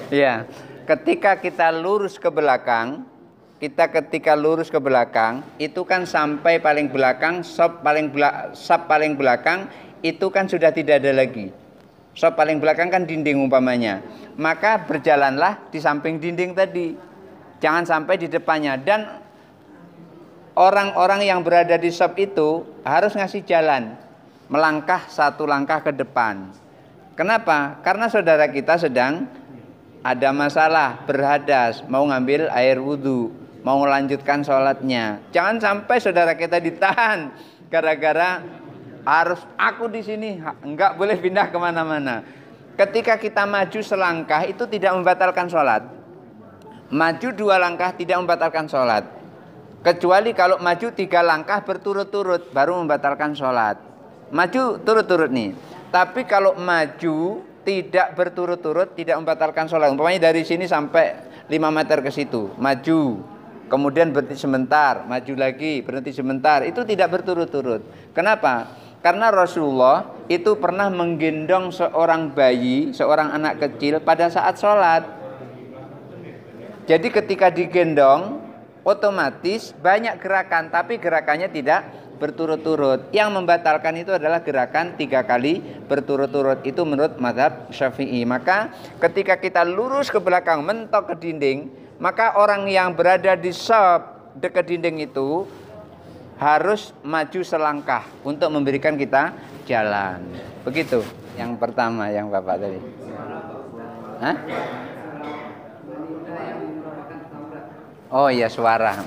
Iya. Ketika kita lurus ke belakang, ketika lurus ke belakang, itu kan sampai paling belakang, saf paling belakang itu kan sudah tidak ada lagi. Saf paling belakang kan dinding umpamanya. Maka berjalanlah di samping dinding tadi. Jangan sampai di depannya. Dan orang-orang yang berada di saf itu harus ngasih jalan, melangkah satu langkah ke depan. Kenapa? Karena saudara kita sedang ada masalah, berhadas, mau ngambil air wudhu, mau melanjutkan sholatnya. Jangan sampai saudara kita ditahan gara-gara harus aku di sini, enggak boleh pindah kemana-mana. Ketika kita maju selangkah itu tidak membatalkan sholat. Maju 2 langkah tidak membatalkan sholat. Kecuali kalau maju 3 langkah berturut-turut baru membatalkan sholat. Maju turut-turut nih. Tapi kalau maju tidak berturut-turut tidak membatalkan sholat. Umpamanya dari sini sampai 5 meter ke situ, maju, kemudian berhenti sebentar, maju lagi, berhenti sebentar, itu tidak berturut-turut. Kenapa? Karena Rasulullah itu pernah menggendong seorang bayi, seorang anak kecil pada saat sholat. Jadi ketika digendong, otomatis banyak gerakan, tapi gerakannya tidak berturut-turut. Yang membatalkan itu adalah gerakan 3 kali berturut-turut. Itu menurut mazhab Syafi'i. Maka ketika kita lurus ke belakang mentok ke dinding, maka orang yang berada di saf dekat dinding itu harus maju selangkah untuk memberikan kita jalan. Begitu yang pertama yang Bapak tadi. Hah? Oh iya, suara.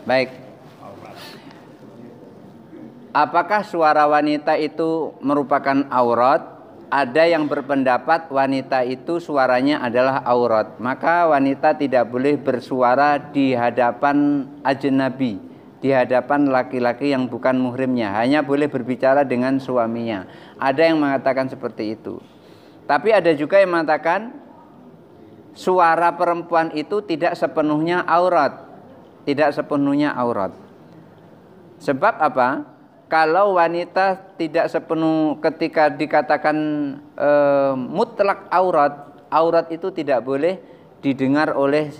Baik. Apakah suara wanita itu merupakan aurat? Ada yang berpendapat wanita itu suaranya adalah aurat. Maka wanita tidak boleh bersuara di hadapan ajnabi, di hadapan laki-laki yang bukan muhrimnya. Hanya boleh berbicara dengan suaminya. Ada yang mengatakan seperti itu. Tapi ada juga yang mengatakan suara perempuan itu tidak sepenuhnya aurat. Tidak sepenuhnya aurat. Sebab apa? Kalau wanita tidak sepenuh, ketika dikatakan mutlak aurat itu tidak boleh didengar oleh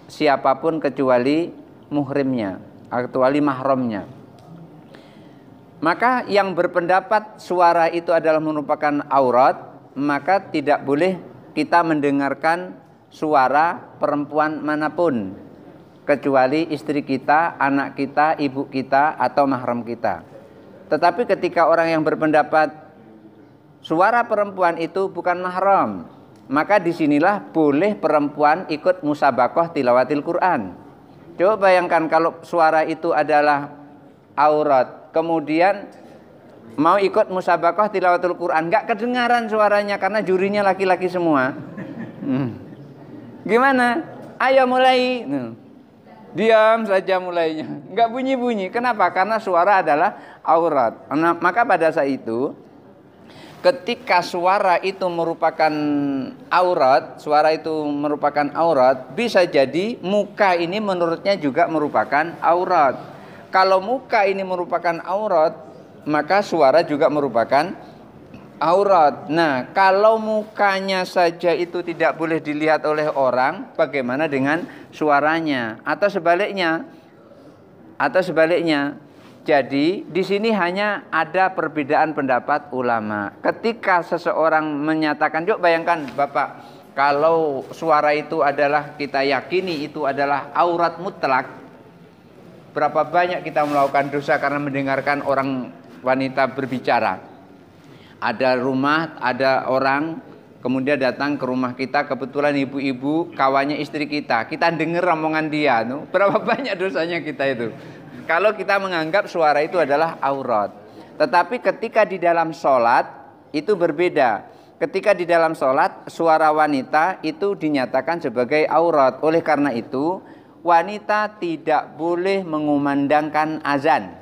siapapun kecuali muhrimnya, kecuali mahramnya. Maka yang berpendapat suara itu adalah merupakan aurat, maka tidak boleh kita mendengarkan suara perempuan manapun kecuali istri kita, anak kita, ibu kita, atau mahram kita. Tetapi ketika orang yang berpendapat suara perempuan itu bukan mahram, maka disinilah boleh perempuan ikut musabaqah tilawatil Quran. Coba bayangkan kalau suara itu adalah aurat, kemudian mau ikut musabaqah tilawatil Quran, nggak kedengaran suaranya karena jurinya laki-laki semua. Gimana? Ayo mulai. Diam saja mulainya, nggak bunyi-bunyi. Kenapa? Karena suara adalah aurat. Nah, maka pada saat itu, ketika suara itu merupakan aurat, bisa jadi muka ini menurutnya juga merupakan aurat. Kalau muka ini merupakan aurat, maka suara juga merupakan aurat. Nah, kalau mukanya saja itu tidak boleh dilihat oleh orang, bagaimana dengan suaranya? Atau sebaliknya? Atau sebaliknya? Jadi, di sini hanya ada perbedaan pendapat ulama. Ketika seseorang menyatakan, yuk bayangkan Bapak, kalau suara itu adalah kita yakini itu adalah aurat mutlak, berapa banyak kita melakukan dosa karena mendengarkan orang wanita berbicara. Ada rumah, ada orang kemudian datang ke rumah kita, kebetulan ibu-ibu kawannya istri kita dengar omongan dia, berapa banyak dosanya kita itu kalau kita menganggap suara itu adalah aurat. Tetapi ketika di dalam sholat itu berbeda. Ketika di dalam sholat suara wanita itu dinyatakan sebagai aurat. Oleh karena itu wanita tidak boleh mengumandangkan azan.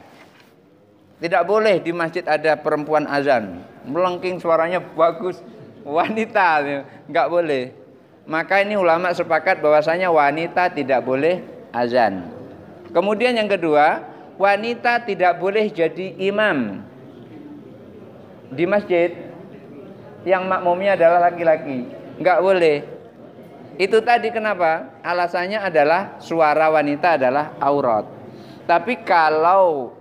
Tidak boleh di masjid ada perempuan azan, melengking suaranya bagus, wanita, nggak boleh. Maka ini ulama sepakat bahwasanya wanita tidak boleh azan. Kemudian yang kedua, wanita tidak boleh jadi imam di masjid yang makmumnya adalah laki-laki, nggak boleh. Itu tadi kenapa? Alasannya adalah suara wanita adalah aurat. Tapi kalau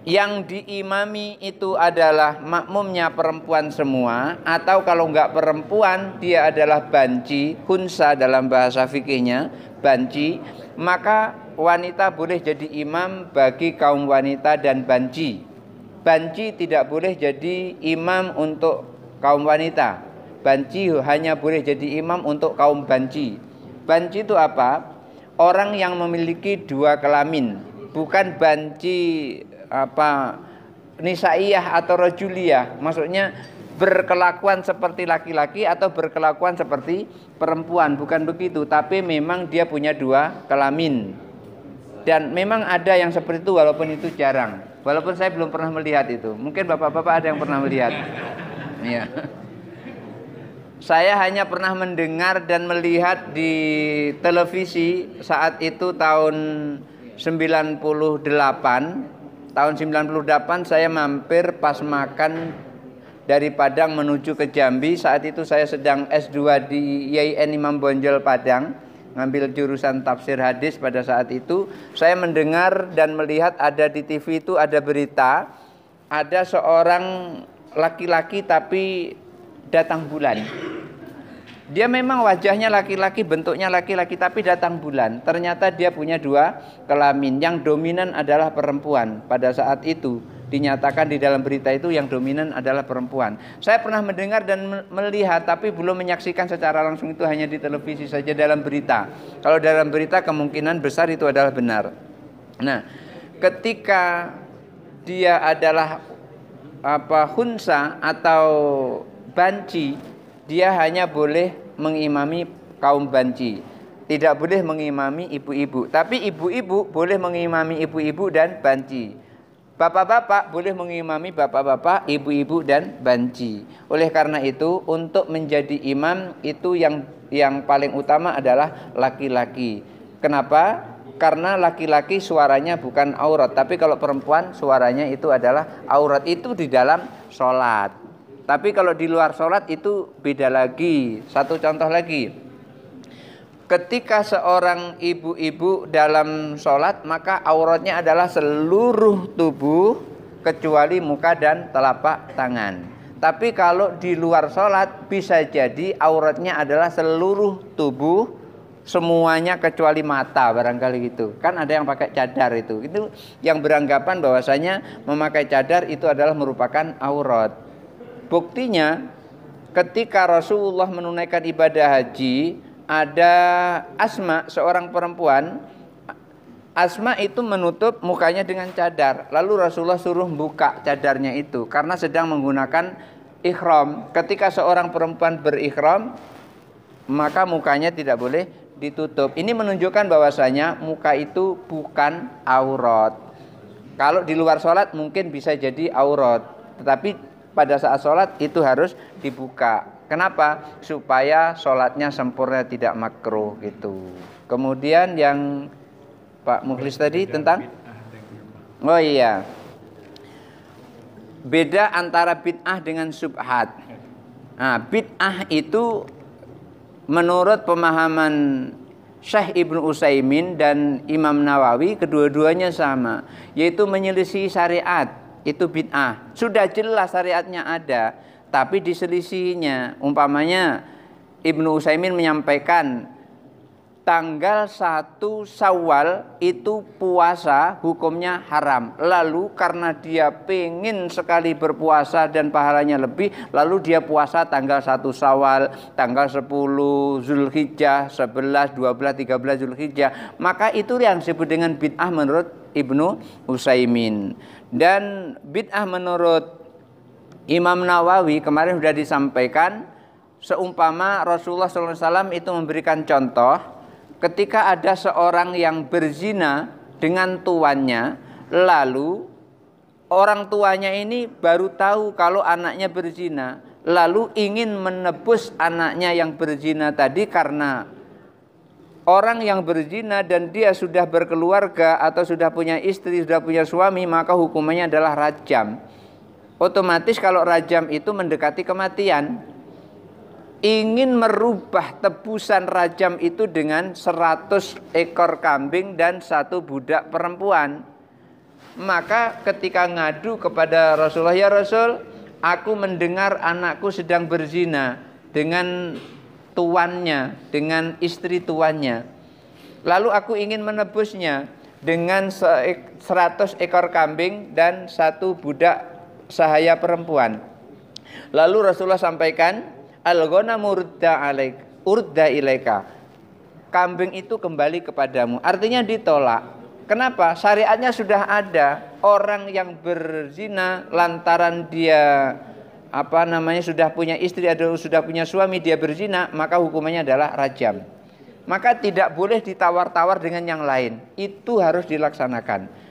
yang diimami itu adalah makmumnya perempuan semua, atau kalau enggak perempuan dia adalah banci, hunsa dalam bahasa fikihnya, banci, maka wanita boleh jadi imam bagi kaum wanita dan banci. Banci tidak boleh jadi imam untuk kaum wanita. Banci hanya boleh jadi imam untuk kaum banci. Banci itu apa? Orang yang memiliki dua kelamin, bukan banci nisaiyah atau rajuliyah, maksudnya berkelakuan seperti laki-laki atau berkelakuan seperti perempuan, bukan begitu, tapi memang dia punya dua kelamin. Dan memang ada yang seperti itu, walaupun itu jarang, walaupun saya belum pernah melihat itu. Mungkin bapak-bapak ada yang pernah melihat. Iya. Saya hanya pernah mendengar dan melihat di televisi saat itu tahun 98. Tahun 98 saya mampir pas makan dari Padang menuju ke Jambi. Saat itu saya sedang S2 di IAIN Imam Bonjol Padang, ngambil jurusan tafsir hadis. Pada saat itu saya mendengar dan melihat ada di TV itu ada berita, ada seorang laki-laki tapi datang bulan. Dia memang wajahnya laki-laki, bentuknya laki-laki, tapi datang bulan. Ternyata dia punya dua kelamin. Yang dominan adalah perempuan. Pada saat itu dinyatakan di dalam berita itu yang dominan adalah perempuan. Saya pernah mendengar dan melihat, tapi belum menyaksikan secara langsung, itu hanya di televisi saja dalam berita. Kalau dalam berita kemungkinan besar itu adalah benar. Nah, ketika dia adalah hunsa atau banci, dia hanya boleh mengimami kaum banci, tidak boleh mengimami ibu-ibu. Tapi ibu-ibu boleh mengimami ibu-ibu dan banci. Bapak-bapak boleh mengimami bapak-bapak, ibu-ibu dan banci. Oleh karena itu, untuk menjadi imam itu yang paling utama adalah laki-laki. Kenapa? Karena laki-laki suaranya bukan aurat, tapi kalau perempuan suaranya itu adalah aurat. Itu di dalam sholat. Tapi kalau di luar sholat itu beda lagi. Satu contoh lagi, ketika seorang ibu-ibu dalam sholat, maka auratnya adalah seluruh tubuh kecuali muka dan telapak tangan. Tapi kalau di luar sholat bisa jadi auratnya adalah seluruh tubuh, semuanya kecuali mata, barangkali gitu. Kan ada yang pakai cadar itu yang beranggapan bahwasanya memakai cadar itu adalah merupakan aurat. Buktinya ketika Rasulullah menunaikan ibadah haji, ada Asma, seorang perempuan. Asma itu menutup mukanya dengan cadar. Lalu Rasulullah suruh buka cadarnya itu karena sedang menggunakan ihram. Ketika seorang perempuan berikhram, maka mukanya tidak boleh ditutup. Ini menunjukkan bahwasanya muka itu bukan aurat. Kalau di luar sholat mungkin bisa jadi aurat, tetapi pada saat sholat itu harus dibuka. Kenapa? Supaya sholatnya sempurna, tidak makruh gitu. Kemudian yang Pak Mukhlis tadi tentang, oh iya, beda antara bid'ah dengan syubhat. Nah, bid'ah itu menurut pemahaman Syekh Ibnu Utsaimin dan Imam Nawawi, kedua-duanya sama, yaitu menyelisih syariat. Itu bid'ah. Sudah jelas syariatnya ada, tapi diselisihinya. Umpamanya Ibnu Utsaimin menyampaikan tanggal 1 Syawal itu puasa hukumnya haram. Lalu karena dia pengen sekali berpuasa dan pahalanya lebih, lalu dia puasa tanggal 1 Syawal, tanggal 10 Zulhijjah, 11, 12, 13 Zulhijjah. Maka itu yang disebut dengan bid'ah menurut Ibnu Utsaimin. Dan bid'ah menurut Imam Nawawi kemarin sudah disampaikan, seumpama Rasulullah SAW itu memberikan contoh ketika ada seorang yang berzina dengan tuannya, lalu orang tuanya ini baru tahu kalau anaknya berzina, lalu ingin menebus anaknya yang berzina tadi karena orang yang berzina dan dia sudah berkeluarga atau sudah punya istri, sudah punya suami, maka hukumannya adalah rajam. Otomatis kalau rajam itu mendekati kematian. Ingin merubah tebusan rajam itu dengan 100 ekor kambing dan 1 budak perempuan. Maka ketika ngadu kepada Rasulullah, ya Rasul, aku mendengar anakku sedang berzina dengan tuannya, dengan istri tuannya. Lalu aku ingin menebusnya dengan 100 ekor kambing dan 1 budak sahaya perempuan. Lalu Rasulullah sampaikan, al-ghanamu urda ilaika. Kambing itu kembali kepadamu. Artinya ditolak. Kenapa? Syariatnya sudah ada. Orang yang berzina lantaran dia sudah punya istri atau sudah punya suami, dia berzina, maka hukumannya adalah rajam. Maka tidak boleh ditawar-tawar dengan yang lain. Itu harus dilaksanakan.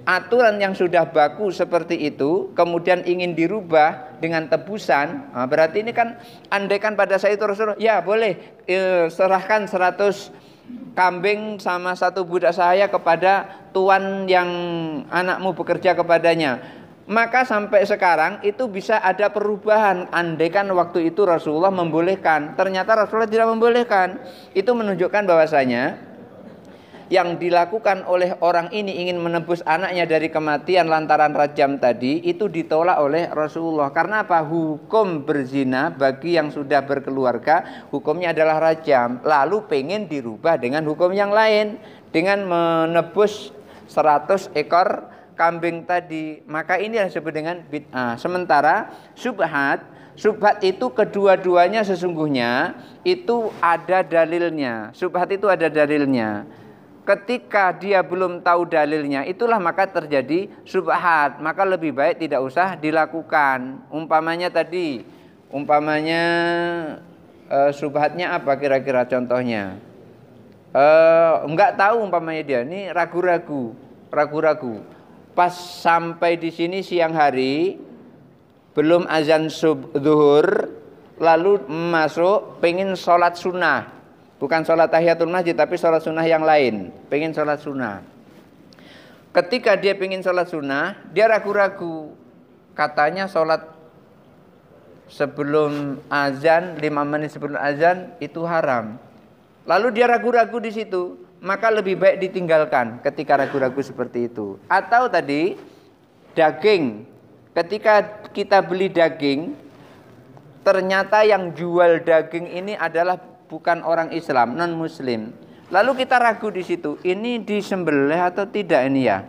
Aturan yang sudah baku seperti itu kemudian ingin dirubah dengan tebusan, berarti ini kan andaikan pada saat itu Rasulullah, ya boleh serahkan 100 kambing sama 1 budak sahaya kepada tuan yang anakmu bekerja kepadanya. Maka sampai sekarang itu bisa ada perubahan. Andaikan waktu itu Rasulullah membolehkan, ternyata Rasulullah tidak membolehkan. Itu menunjukkan bahwasanya yang dilakukan oleh orang ini ingin menebus anaknya dari kematian lantaran rajam tadi, itu ditolak oleh Rasulullah. Karena apa? Hukum berzina bagi yang sudah berkeluarga hukumnya adalah rajam. Lalu pengen dirubah dengan hukum yang lain, dengan menebus 100 ekor kambing tadi. Maka ini yang disebut dengan bid'ah. Sementara syubhat itu kedua-duanya sesungguhnya itu ada dalilnya. Syubhat itu ada dalilnya. Ketika dia belum tahu dalilnya, itulah maka terjadi syubhat. Maka lebih baik tidak usah dilakukan. Umpamanya syubhatnya apa kira-kira contohnya? Enggak tahu umpamanya dia, ini ragu-ragu. Pas sampai di sini siang hari, belum azan zuhur, lalu masuk pengen sholat sunnah. Bukan sholat tahiyatul masjid, tapi sholat sunnah yang lain. Pengen sholat sunnah. Ketika dia pengen sholat sunnah, dia ragu-ragu. Katanya sholat sebelum azan, 5 menit sebelum azan itu haram. Lalu dia ragu-ragu di situ. Maka lebih baik ditinggalkan ketika ragu-ragu seperti itu. Atau tadi, daging. Ketika kita beli daging, ternyata yang jual daging ini adalah bukan orang Islam, non Muslim. Lalu kita ragu di situ, ini disembelih atau tidak ini ya?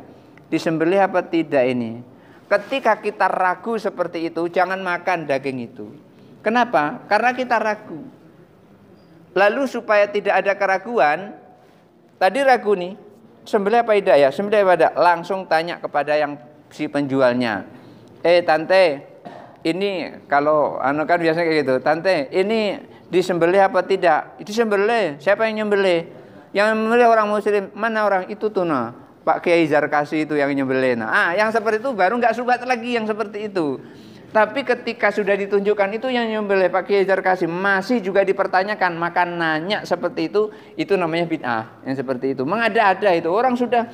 Disembelih apa tidak ini? Ketika kita ragu seperti itu, jangan makan daging itu. Kenapa? Karena kita ragu. Lalu supaya tidak ada keraguan, tadi ragu nih, sembelih apa tidak ya? Sembelih apa tidak? Langsung tanya kepada yang si penjualnya. Tante, ini kalau kan biasanya kayak gitu. Tante, ini disembelih apa tidak? Disembelih. Siapa yang nyembelih? Yang nyembelih orang Muslim. Mana orang itu tuh nah? Pak Kiai Zarkasi itu yang nyembelih. Nah, yang seperti itu baru nggak syubhat lagi yang seperti itu. Tapi ketika sudah ditunjukkan itu yang nyembelih Pak Kiai Zarkasi masih juga dipertanyakan, maka nanya seperti itu namanya bid'ah. Yang seperti itu mengada-ada itu orang sudah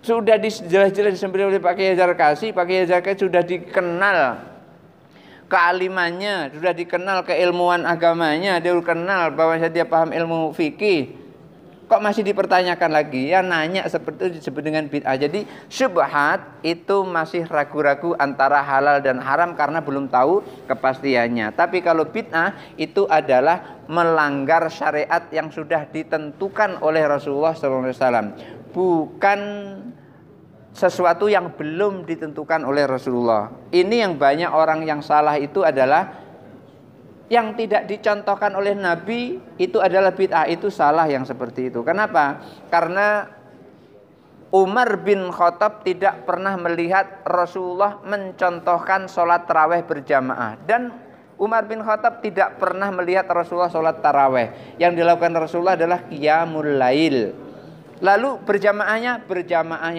Sudah jelas-jelas disembelih oleh Pak Kiai Zarkasi. Pak Kiai Zarkasi sudah dikenal kealimannya, sudah dikenal keilmuan agamanya, dia sudah kenal bahwa dia paham ilmu fikih. Kok masih dipertanyakan lagi? Ya nanya seperti itu disebut dengan bid'ah. Jadi syubhat itu masih ragu-ragu antara halal dan haram karena belum tahu kepastiannya. Tapi kalau bid'ah itu adalah melanggar syariat yang sudah ditentukan oleh Rasulullah SAW. Bukan sesuatu yang belum ditentukan oleh Rasulullah. Ini yang banyak orang yang salah itu adalah yang tidak dicontohkan oleh Nabi itu adalah bid'ah. Itu salah yang seperti itu. Kenapa? Karena Umar bin Khattab tidak pernah melihat Rasulullah mencontohkan sholat taraweh berjamaah. Dan Umar bin Khattab tidak pernah melihat Rasulullah sholat taraweh. Yang dilakukan Rasulullah adalah qiyamul lail. Lalu berjamaahnya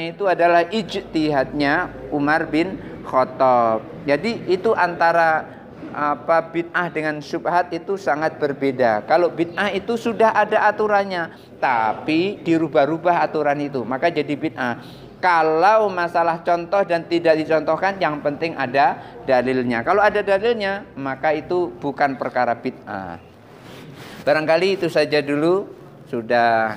itu adalah ijtihadnya Umar bin Khattab. Jadi itu antara bid'ah dengan syubhat itu sangat berbeda. Kalau bid'ah itu sudah ada aturannya, tapi dirubah-rubah aturan itu, maka jadi bid'ah. Kalau masalah contoh dan tidak dicontohkan, yang penting ada dalilnya. Kalau ada dalilnya, maka itu bukan perkara bid'ah. Barangkali itu saja dulu, sudah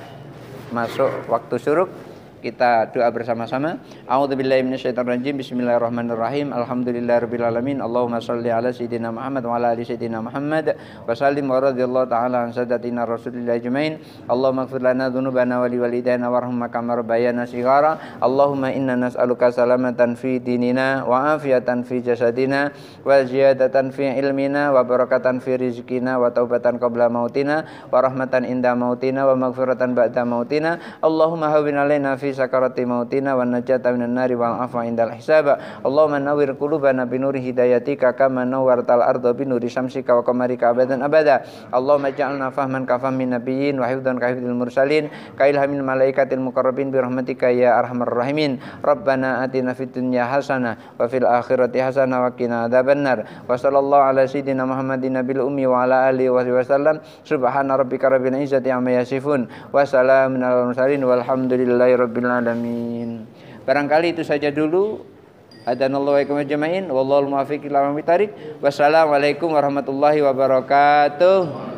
masuk waktu syuruk. Kita doa bersama-sama. A'udzubillahi minasyaitonirrajim. Bismillahirrahmanirrahim. Alhamdulillahirabbil alamin. Allahumma shalli ala sayidina Muhammad wa ala ali sayidina Muhammad wa sallim wa radhiyallahu ta'ala an sadatina Rasulillah ajmain. Allahumma ighfir lana dzunubana wa liwalidayna warhamna kama rabbayana shighara. Allahumma inna nas'aluka salamatan fi dinina wa afiyatan fi jasadina wa ziyadatan fi ilmina wa barakatan fi rizqina wa taubatan qabla mautina wa rahmatan inda mautina wa maghfiratan ba'da mautina. Allahumma hawwin alaina fi sakarati mautina wa najata minan nari wal afwa indal hisaba. Allahumma nawwir qulubana bi nuri hidayatika kama nawwartal arda bi nuri syamsika wa qamarika abadan abada. Allahumma ij'alna fahman ka fahmin nabiyyin wa hifdhan ka hifdzil mursalin ka ilhamil malaikatil muqarrabin bi rahmatika ya arhamar rahimin. Rabbana atina fid dunya hasanah wa fil akhirati hasanah wa qina adzabannar. Wa sallallahu ala sayidina Muhammadin nabil ummi wa ala alihi wa sallam. Subhana rabbika rabbil izzati amma yasifun wa salamun alal mursalin walhamdulillahi rabbil alamin. Barangkali itu saja dulu. Adanallahu wa ikum ajma'in. Wallahul muwaffiq ila aqwamit thariq. Wassalamualaikum warahmatullahi wabarakatuh.